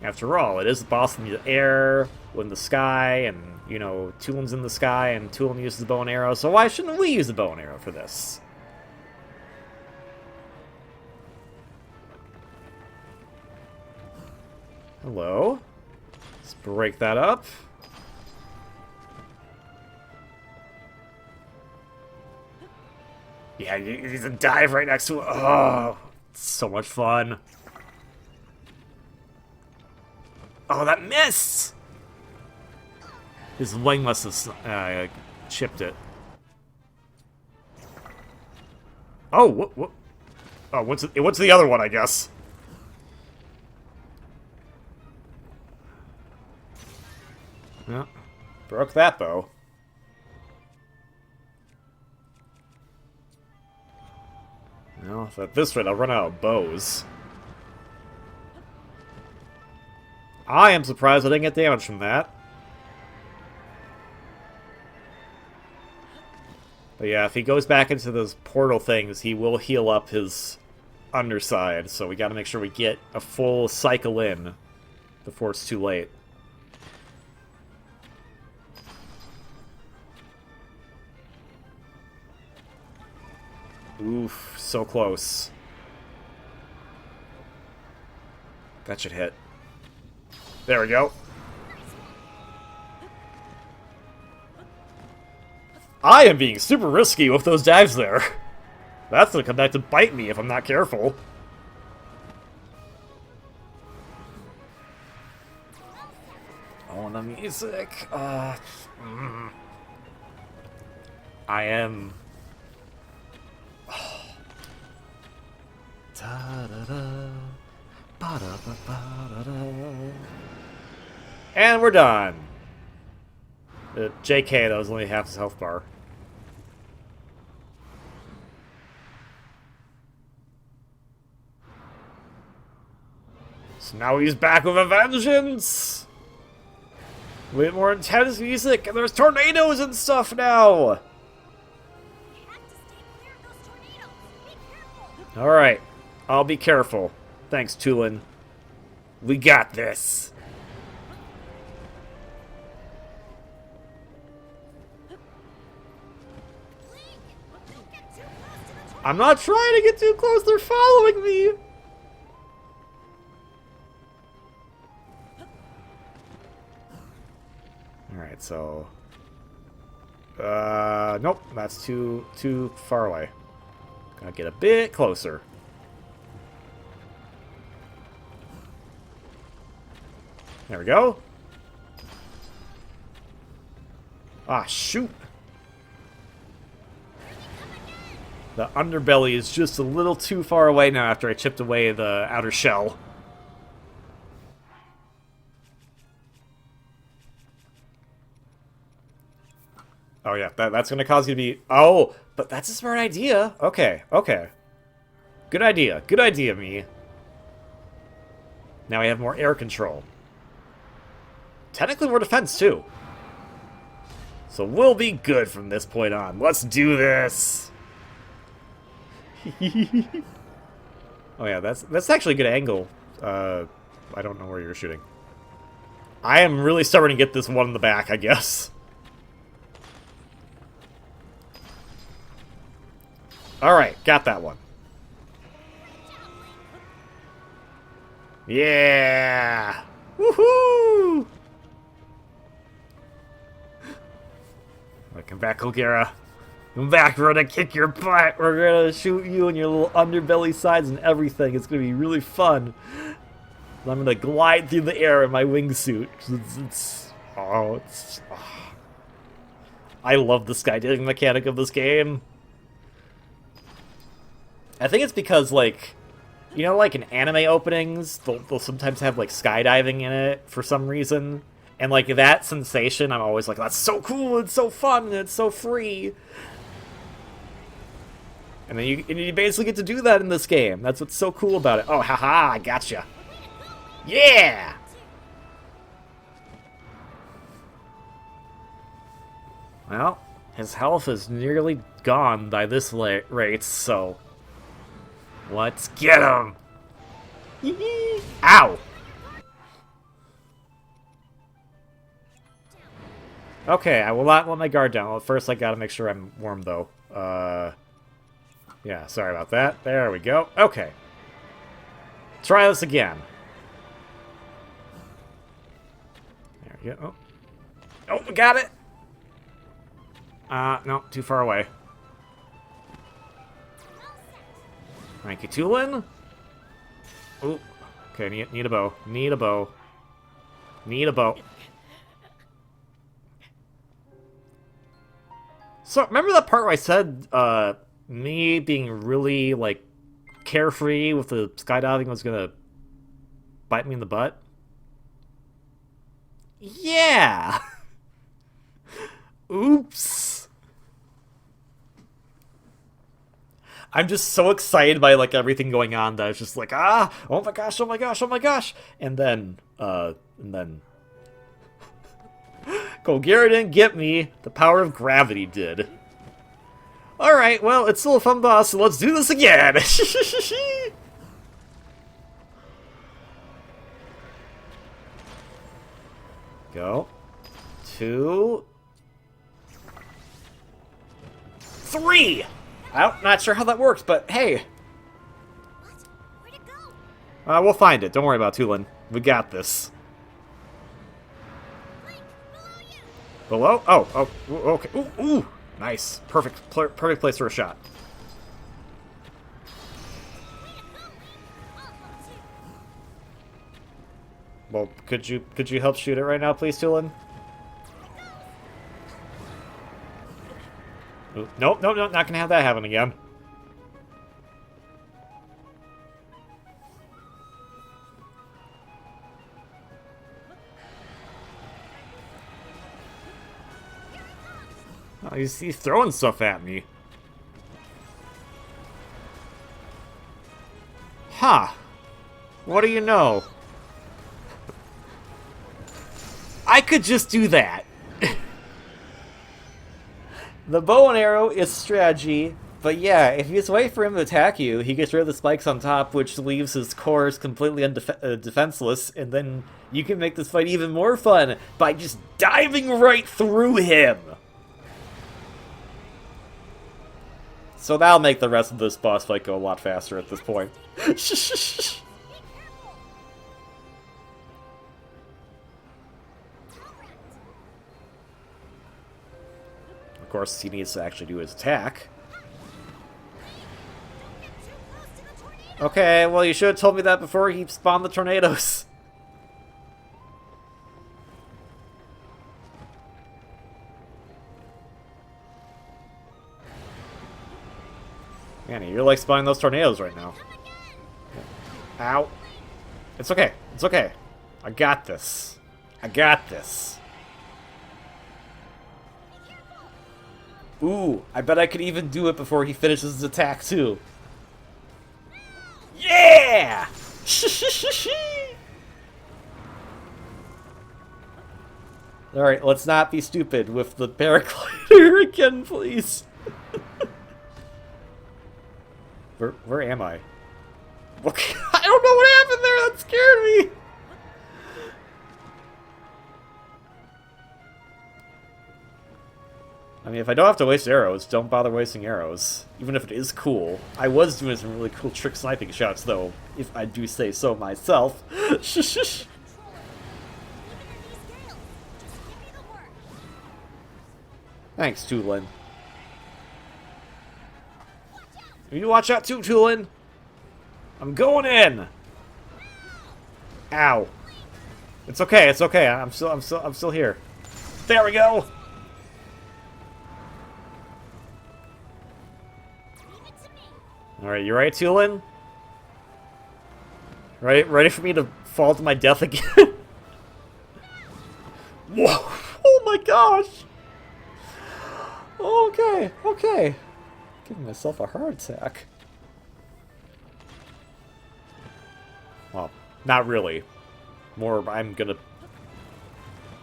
After all, it is the boss in the air, in the sky, and, you know, Tulin's in the sky, and Tulin uses the bow and arrow, so why shouldn't we use the bow and arrow for this? Hello. Let's break that up. Yeah, you need to dive right next to it. Oh, it's so much fun. Oh, that missed! His wing must have chipped it. Oh, what? Oh, what's the other one, I guess? Yeah, broke that bow. Well, at this rate, I'll run out of bows. I am surprised I didn't get damage from that. But yeah, if he goes back into those portal things, he will heal up his underside, so we gotta make sure we get a full cycle in before it's too late. Oof, so close. That should hit. There we go. I am being super risky with those dives there. That's gonna come back to bite me if I'm not careful. Oh, the music. I am... And we're done. JK, that was only half his health bar. So now he's back with a vengeance! With more intense music, and there's tornadoes and stuff now! Alright, I'll be careful. Thanks, Tulin. We got this. I'm not trying to get too close, they're following me! Alright, so... nope, that's too far away. Gotta get a bit closer. There we go. Ah, shoot! The underbelly is just a little too far away now after I chipped away the outer shell. Oh yeah, that's gonna cause you to be... Oh, but that's a smart idea. Okay, okay. Good idea, me. Now we have more air control. Technically, we're defense, too. So we'll be good from this point on. Let's do this! Oh yeah, that's actually a good angle. I don't know where you're shooting. I am really starting to get this one in the back, I guess. Alright, got that one. Yeah! Woohoo! Come back, Kulgera. Come back, we're gonna kick your butt. We're gonna shoot you in your little underbelly sides and everything. It's gonna be really fun. I'm gonna glide through the air in my wingsuit. I love the skydiving mechanic of this game. I think it's because, like, you know, like in anime openings, they'll sometimes have, like, skydiving in it for some reason. And, like, that sensation, I'm always like, that's so cool, it's so fun, it's so free. And then you basically get to do that in this game. That's what's so cool about it. Oh, haha, I gotcha. Yeah! Well, his health is nearly gone by this rate, so... let's get him! Ow! Okay, I will not let my guard down. Well, first I gotta make sure I'm warm, though. Yeah, sorry about that. There we go. Okay. Try this again. There we go. Oh, we got it! No, too far away. Thank you, Tulin. Ooh. Okay, need a bow. Need a bow. Need a bow. So, remember that part where I said, me being really, like, carefree with the skydiving was gonna bite me in the butt? Yeah! Oops! I'm just so excited by, like, everything going on that I was just like, oh my gosh, oh my gosh, oh my gosh! And then... Golgara didn't get me, the power of gravity did. Alright, well, it's still a fun boss, so let's do this again! Go. 2... 3! I'm not sure how that works, but hey. What? Where'd it go? We'll find it. Don't worry about it, Tulin. We got this. Link, below you! Below? Oh, okay. Ooh. Nice. Perfect place for a shot. Well, could you help shoot it right now, please, Tulin? Ooh, nope, not gonna have that happen again. Oh, he's throwing stuff at me. Huh. What do you know? I could just do that. The bow and arrow is strategy, but yeah, if you just wait for him to attack you, he gets rid of the spikes on top, which leaves his cores completely defenseless, and then you can make this fight even more fun by just diving right through him. So that'll make the rest of this boss fight go a lot faster at this point. Of course, he needs to actually do his attack. Okay, well, you should have told me that before he spawned the tornadoes. Man, you're like spawning those tornadoes right now. Ow. It's okay. It's okay. I got this. I got this. Ooh, I bet I could even do it before he finishes his attack, too. Yeah! Alright, let's not be stupid with the paraglider again, please. Where am I? I don't know what happened there, that scared me! I mean, if I don't have to waste arrows, don't bother wasting arrows. Even if it is cool. I was doing some really cool trick sniping shots, though, if I do say so myself. Thanks, Tulin. You watch out too, Tulin! I'm going in! Ow. It's okay, it's okay. I'm still here. There we go! Alright, you ready, Tulin? Ready for me to fall to my death again? Whoa! Oh my gosh! Okay, okay. Giving myself a heart attack. Well, not really. More, I'm gonna...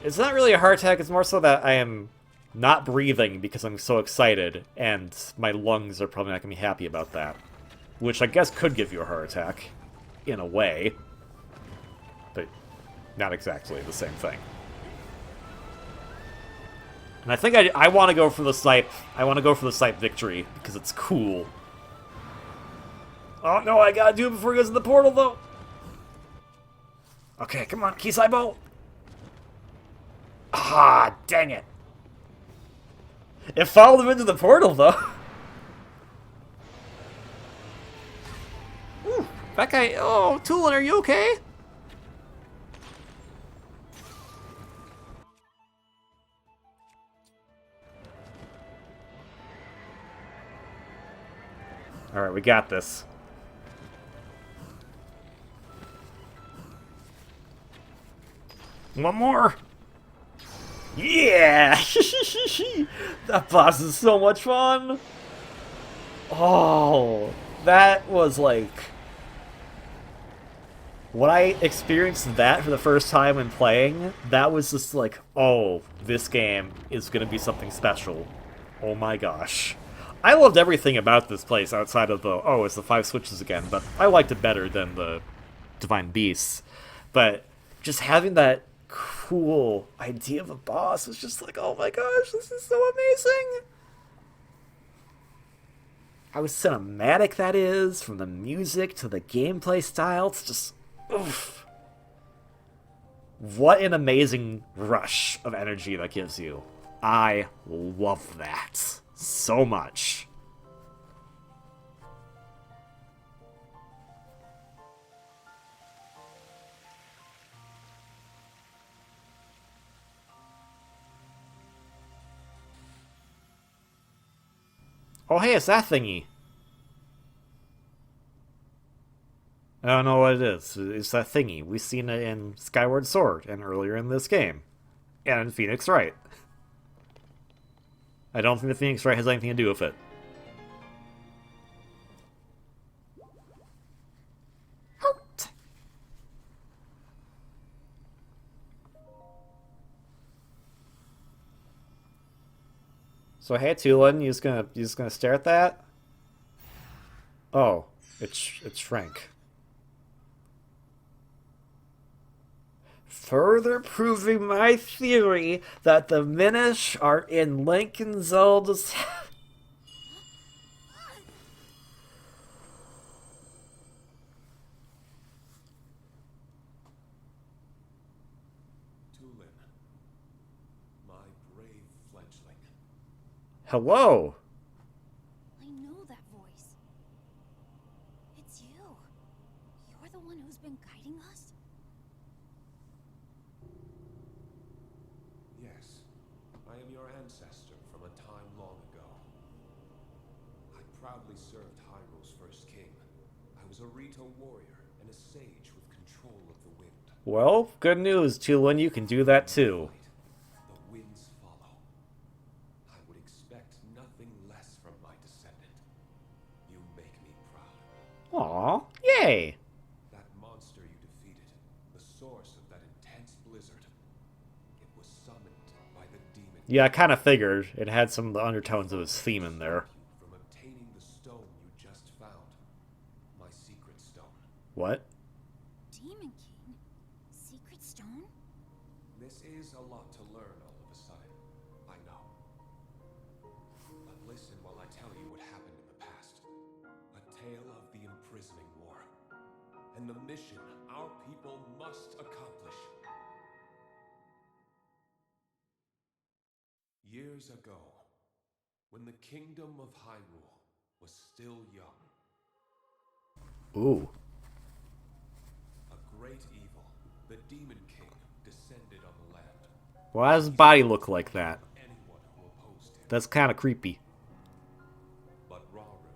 It's not really a heart attack, it's more so that I am not breathing because I'm so excited, and my lungs are probably not gonna be happy about that. Which I guess could give you a heart attack, in a way. But not exactly the same thing. And I think I want to go for the snipe. I want to go for the snipe victory, because it's cool. Oh no, I gotta do it before he goes to the portal, though! Okay, come on, Kisaibo! Ah, dang it! It followed him into the portal, though! Ooh, that guy... Oh, Tulin, are you okay? Alright, we got this. One more! Yeah! That boss is so much fun! Oh, that was like... When I experienced that for the first time when playing, that was just like, oh, this game is gonna be something special. Oh my gosh. I loved everything about this place outside of the, oh, it's the 5 switches again, but I liked it better than the Divine Beasts. But just having that cool idea of a boss was just like, oh my gosh, this is so amazing! How cinematic that is, from the music to the gameplay style, it's just, oof. What an amazing rush of energy that gives you. I love that so much. Oh hey, it's that thingy. I don't know what it is. It's that thingy. We've seen it in Skyward Sword and earlier in this game. And in Phoenix Wright. I don't think the Phoenix Wright has anything to do with it. So hey Tulin, you just gonna stare at that? Oh, it shrank. Further proving my theory that the Minish are in Link and Zelda's... Tulin, my brave fledgling. Hello! I know that voice. It's you. You're the one who's been guiding us? Yes, I am your ancestor from a time long ago. I proudly served Hyrule's first king. I was a Rito warrior and a sage with control of the wind. Well, good news, Tulin, you can do that too. The winds follow. I would expect nothing less from my descendant. You make me proud. Aw, yay! That monster you defeated, the source of that intense blizzard, it was summoned by the demon. Yeah, I kind of figured. It had some of the undertones of his theme in there. From obtaining the stone you just found, my secret stone. What? Demon King? Secret stone? This is a lot to learn all of a sudden, I know. But listen while I tell you what happened in the past. A tale of the imprisoning war. And the mission our people must accomplish. Years ago, when the kingdom of Hyrule was still young, Ooh. a great evil Why does his body look like that? anyone who opposed him. That's kind of creepy. But Rauru,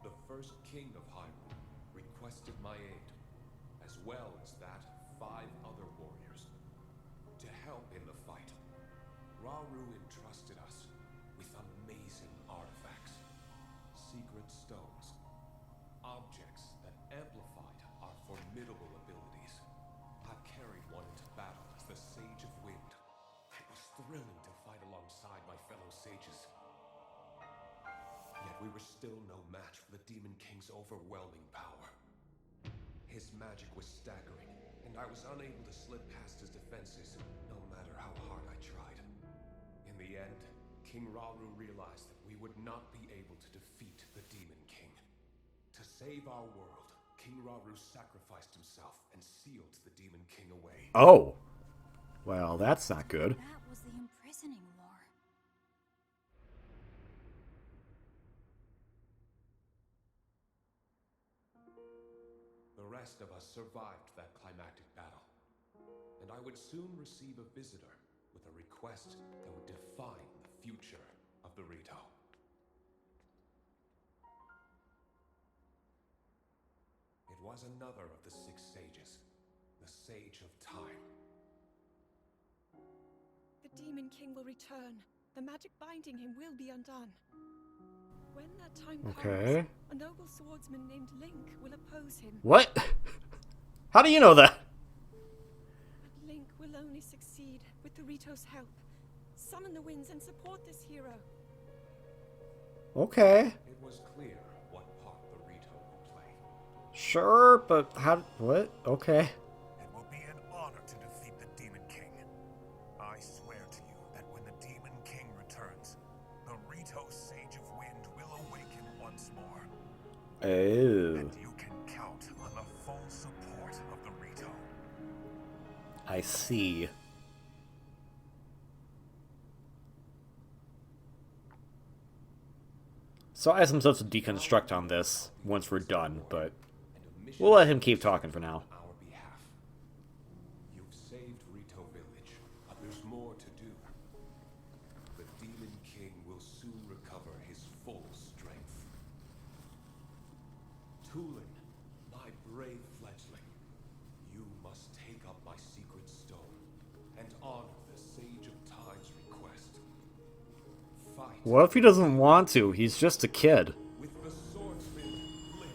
the first king of Hyrule, requested my aid, as well as that of 5 other warriors, to help in the fight. Rauru entrusted us with amazing artifacts, secret stones, objects that amplified our formidable abilities. I carried one into battle as the Sage of Wind. It was thrilling to fight alongside my fellow sages. Yet we were still no match for the Demon King's overwhelming power. His magic was staggering, and I was unable to slip past his defenses, no matter how hard I tried. In the end, King Rauru realized that we would not be able to defeat the Demon King. To save our world, King Rauru sacrificed himself and sealed the Demon King away. Oh. Well, that's not good. That was the imprisoning war. The rest of us survived that climactic battle, and I would soon receive a visitor with a request that would define the future of the Rito. It was another of the 6 sages, the Sage of Time. The Demon King will return. The magic binding him will be undone. When that time Okay. comes, a noble swordsman named Link will oppose him. What? How do you know that? But Link will only succeed with the Rito's help. Summon the winds and support this hero. Okay. It was clear what part the Rito would play. Sure, but how... What? Okay. It will be an honor to defeat the Demon King. I swear to you that when the Demon King returns, the Rito Sage of Wind will awaken once more. Oh. And you can count on the full support of the Rito. I see. So I have some stuff to deconstruct on this once we're done, but And a mission we'll let him keep talking for now. on our behalf. You've saved Rito Village, but there's more to do. The Demon King will soon recover his full strength. Tulin, my brave fledgling, you must take up my secret stone and honor the Sage of Time's request. Fight What if he doesn't want to? He's just a kid. with the swordsman Link.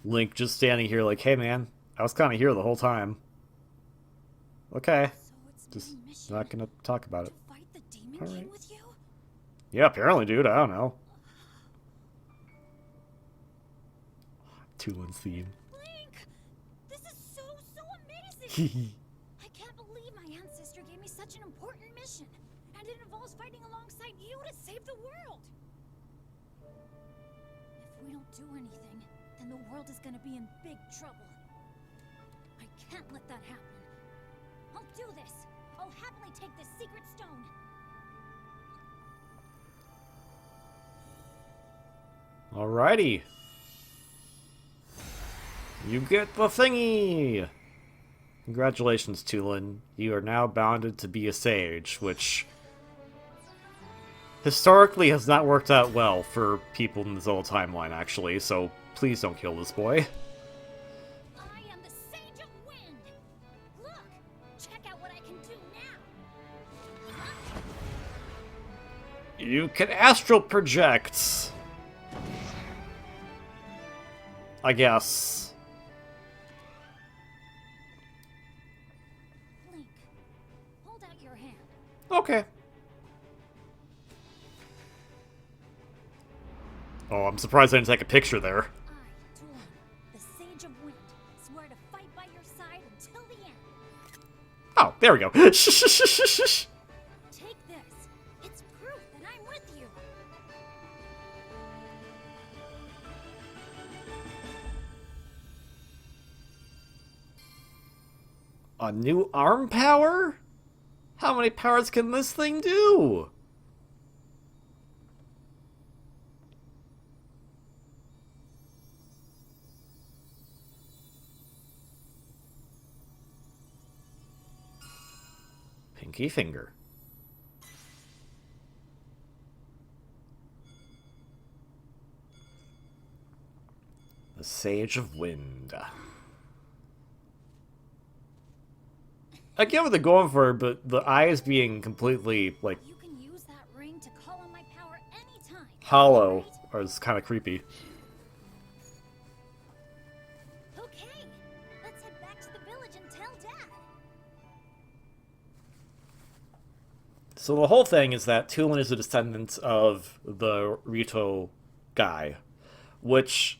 Link just standing here like, hey man, I was kind of here the whole time. Okay. So it's Just my mission not gonna talk about to it. fight the Demon All King right. with you? Yeah, apparently, dude. I don't know. Tulin's theme. Link! This is so amazing! I can't believe my ancestor gave me such an important mission. And it involves fighting alongside you to save the world. If we don't do anything, then the world is gonna be in big trouble. I can't let that happen. I'll do this. I'll happily take this secret stone. Alrighty. You get the thingy! Congratulations, Tulin. You are now bounded to be a sage, which historically has not worked out well for people in the Zelda timeline, actually, so please don't kill this boy. I am the Sage of Wind. Look, check out what I can do now. You can astral project. I guess. Link, hold out your hand. Okay. Oh, I'm surprised I didn't take a picture there. I, Tulin, the Sage of Wind, swear to fight by your side until the end. Oh, there we go. Take this. It's proof that I'm with you. A new arm power? How many powers can this thing do? Pinky finger. The Sage of Wind. I get what they're going for, but the eyes being completely, like, You can use that ring to call on my power anytime. hollow right? is kind of creepy. Okay, let's head back to the village and tell Dad. So the whole thing is that Tulin is a descendant of the Rito guy, which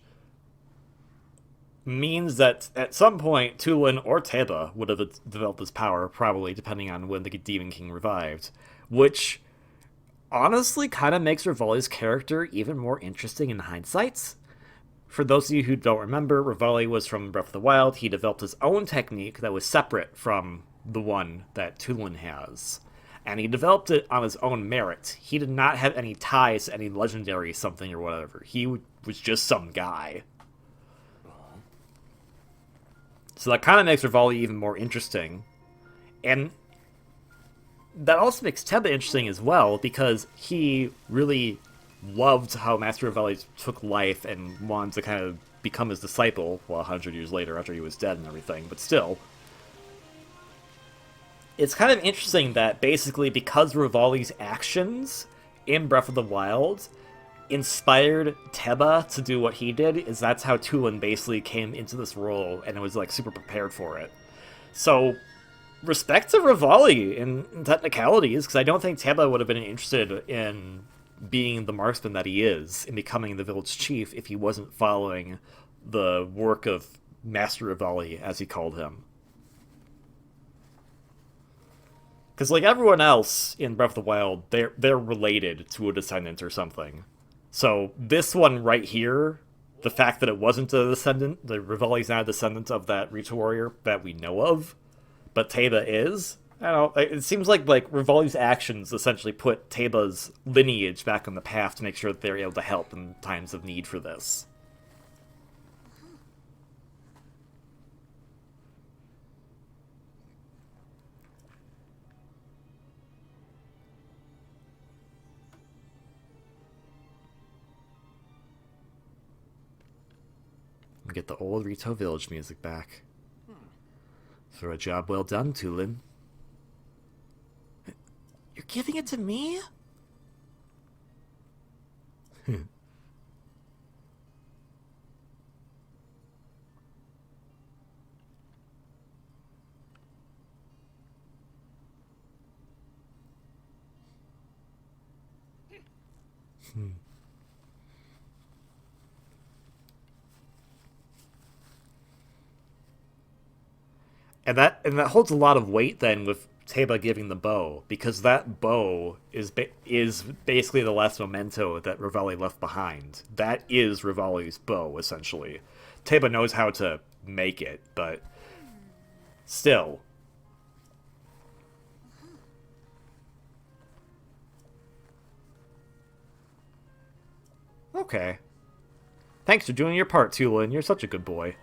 means that at some point Tulin or Teba would have developed this power, probably, depending on when the Demon King revived, which honestly kind of makes Rivali's character even more interesting in hindsight. For those of you who don't remember, Rivali was from Breath of the Wild. He developed his own technique that was separate from the one that Tulin has. And he developed it on his own merit. He did not have any ties to any legendary something or whatever. He was just some guy. So that kind of makes Rivali even more interesting. And that also makes Teba interesting as well, because he really loved how Master Rivali took life and wanted to kind of become his disciple, well, 100 years later, after he was dead and everything, but still. It's kind of interesting that basically because Rivali's actions in Breath of the Wild inspired Teba to do what he did, is that's how Tulin basically came into this role and was like super prepared for it. So respect to Rivali in technicalities, because I don't think Teba would have been interested in being the marksman that he is and becoming the village chief if he wasn't following the work of Master Rivali, as he called him. Because like everyone else in Breath of the Wild, they're related to a descendant or something. So this one right here, the fact that it wasn't a descendant, the Rivali's not a descendant of that Rito warrior that we know of, but Teba is. I don't know, it seems like Rivali's actions essentially put Teba's lineage back on the path to make sure that they're able to help in times of need for this. Get the old Rito Village music back. For a job well done, Tulin. You're giving it to me? And that holds a lot of weight then with Teba giving the bow, because that bow is basically the last memento that Rivali left behind. That is Rivali's bow, essentially. Teba knows how to make it, but still. Okay. Thanks for doing your part, Tulin. You're such a good boy.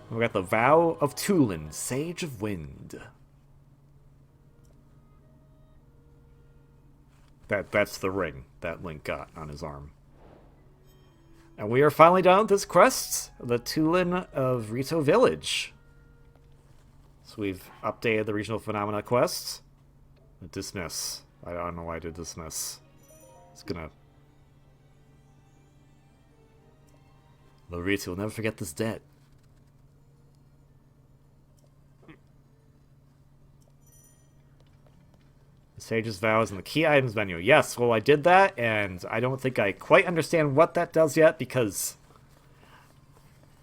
We got the Vow of Tulin, Sage of Wind. That's the ring that Link got on his arm. And we are finally done with this quest, the Tulin of Rito Village. So we've updated the regional phenomena quest. Dismiss. I don't know why I did dismiss. It's gonna... Rito will never forget this debt. The Sage's Vows in the Key Items menu. Yes, well, I did that, and I don't think I quite understand what that does yet, because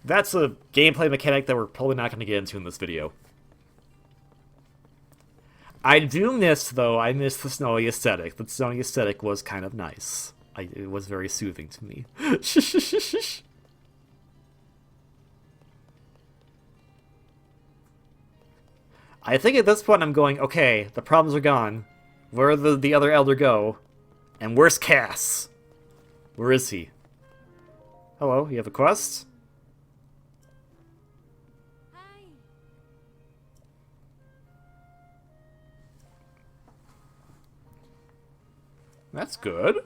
that's a gameplay mechanic that we're probably not going to get into in this video. I do miss, though, I miss the snowy aesthetic. The snowy aesthetic was kind of nice. It was very soothing to me. I think at this point I'm going, okay, the problems are gone. Where did the other elder go? And where's Cass? Where is he? Hello, you have a quest? Hi. That's good.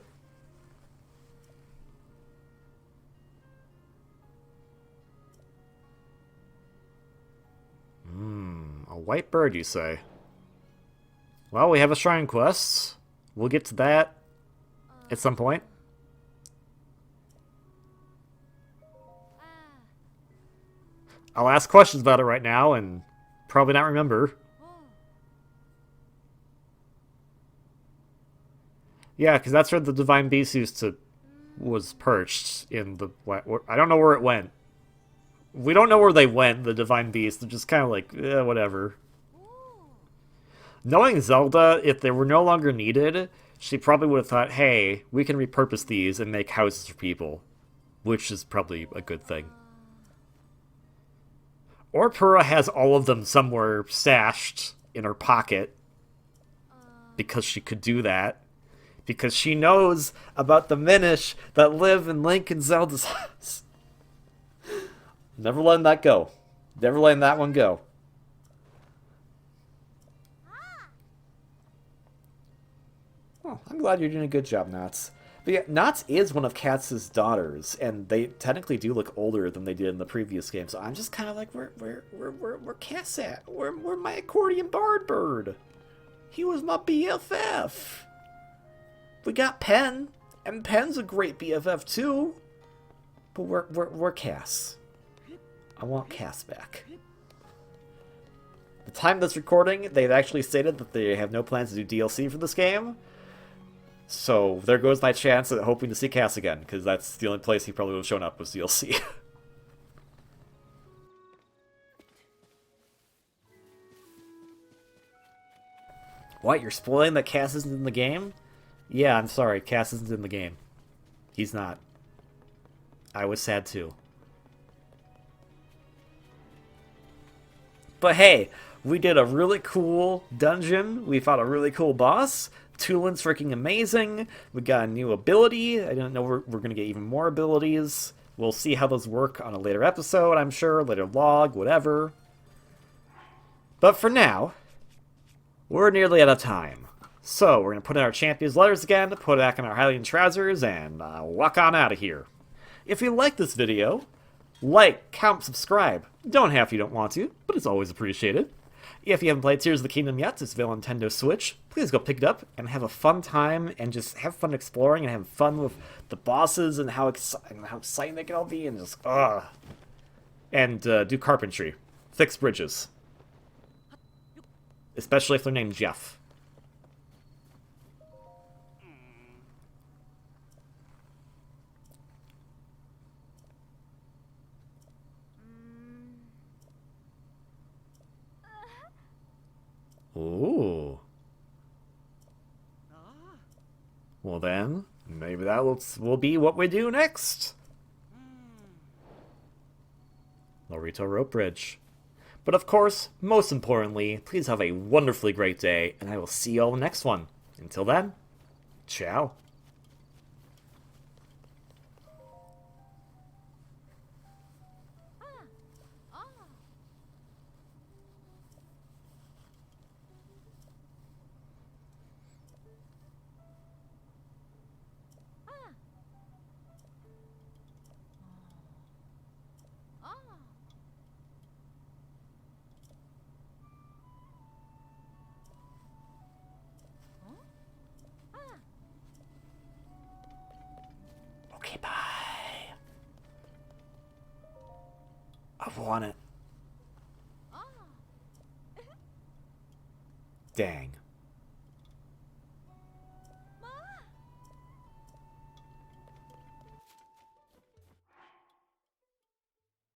A white bird, you say? Well, we have a shrine quest. We'll get to that at some point. I'll ask questions about it right now and probably not remember. Yeah, because that's where the Divine Beast was perched in the... I don't know where it went. We don't know where they went, the Divine Beast. They're just kind of like, whatever. Knowing Zelda, if they were no longer needed, she probably would have thought, hey, we can repurpose these and make houses for people. Which is probably a good thing. Or Purah has all of them somewhere stashed in her pocket. Because she could do that. Because she knows about the Minish that live in Link and Zelda's house. Never letting that go. Never letting that one go. Oh, I'm glad you're doing a good job, Knots. But yeah, Knots is one of Katz's daughters, and they technically do look older than they did in the previous game. So I'm just kind of like, where Katz at? Where my accordion bard bird? He was my BFF. We got Pen, and Pen's a great BFF too. But we're Cass. I want Cass back. The time of this recording, they've actually stated that they have no plans to do DLC for this game. So there goes my chance at hoping to see Cass again, because that's the only place he probably would have shown up was DLC. What, you're spoiling that Cass isn't in the game? Yeah, I'm sorry, Cass isn't in the game. He's not. I was sad too. But hey, we did a really cool dungeon. We fought a really cool boss. Tulin's freaking amazing. We got a new ability. I don't know, we're going to get even more abilities. We'll see how those work on a later episode, I'm sure. Later log, whatever. But for now, we're nearly out of time. So, we're going to put in our champion's letters again, put it back in our Hylian trousers, and walk on out of here. If you like this video, like, comment, subscribe. Don't have if you don't want to, but it's always appreciated. If you haven't played Tears of the Kingdom yet, it's available on Nintendo Switch. Please go pick it up and have a fun time, and just have fun exploring and have fun with the bosses and how exciting they can all be, and just, And do carpentry. Fix bridges. Especially if they're named Jeff. Ooh. Well then, maybe that will be what we do next. Lorito Rope Bridge. But of course, most importantly, please have a wonderfully great day, and I will see you all in the next one. Until then, ciao. Okay, bye. I want it. Dang.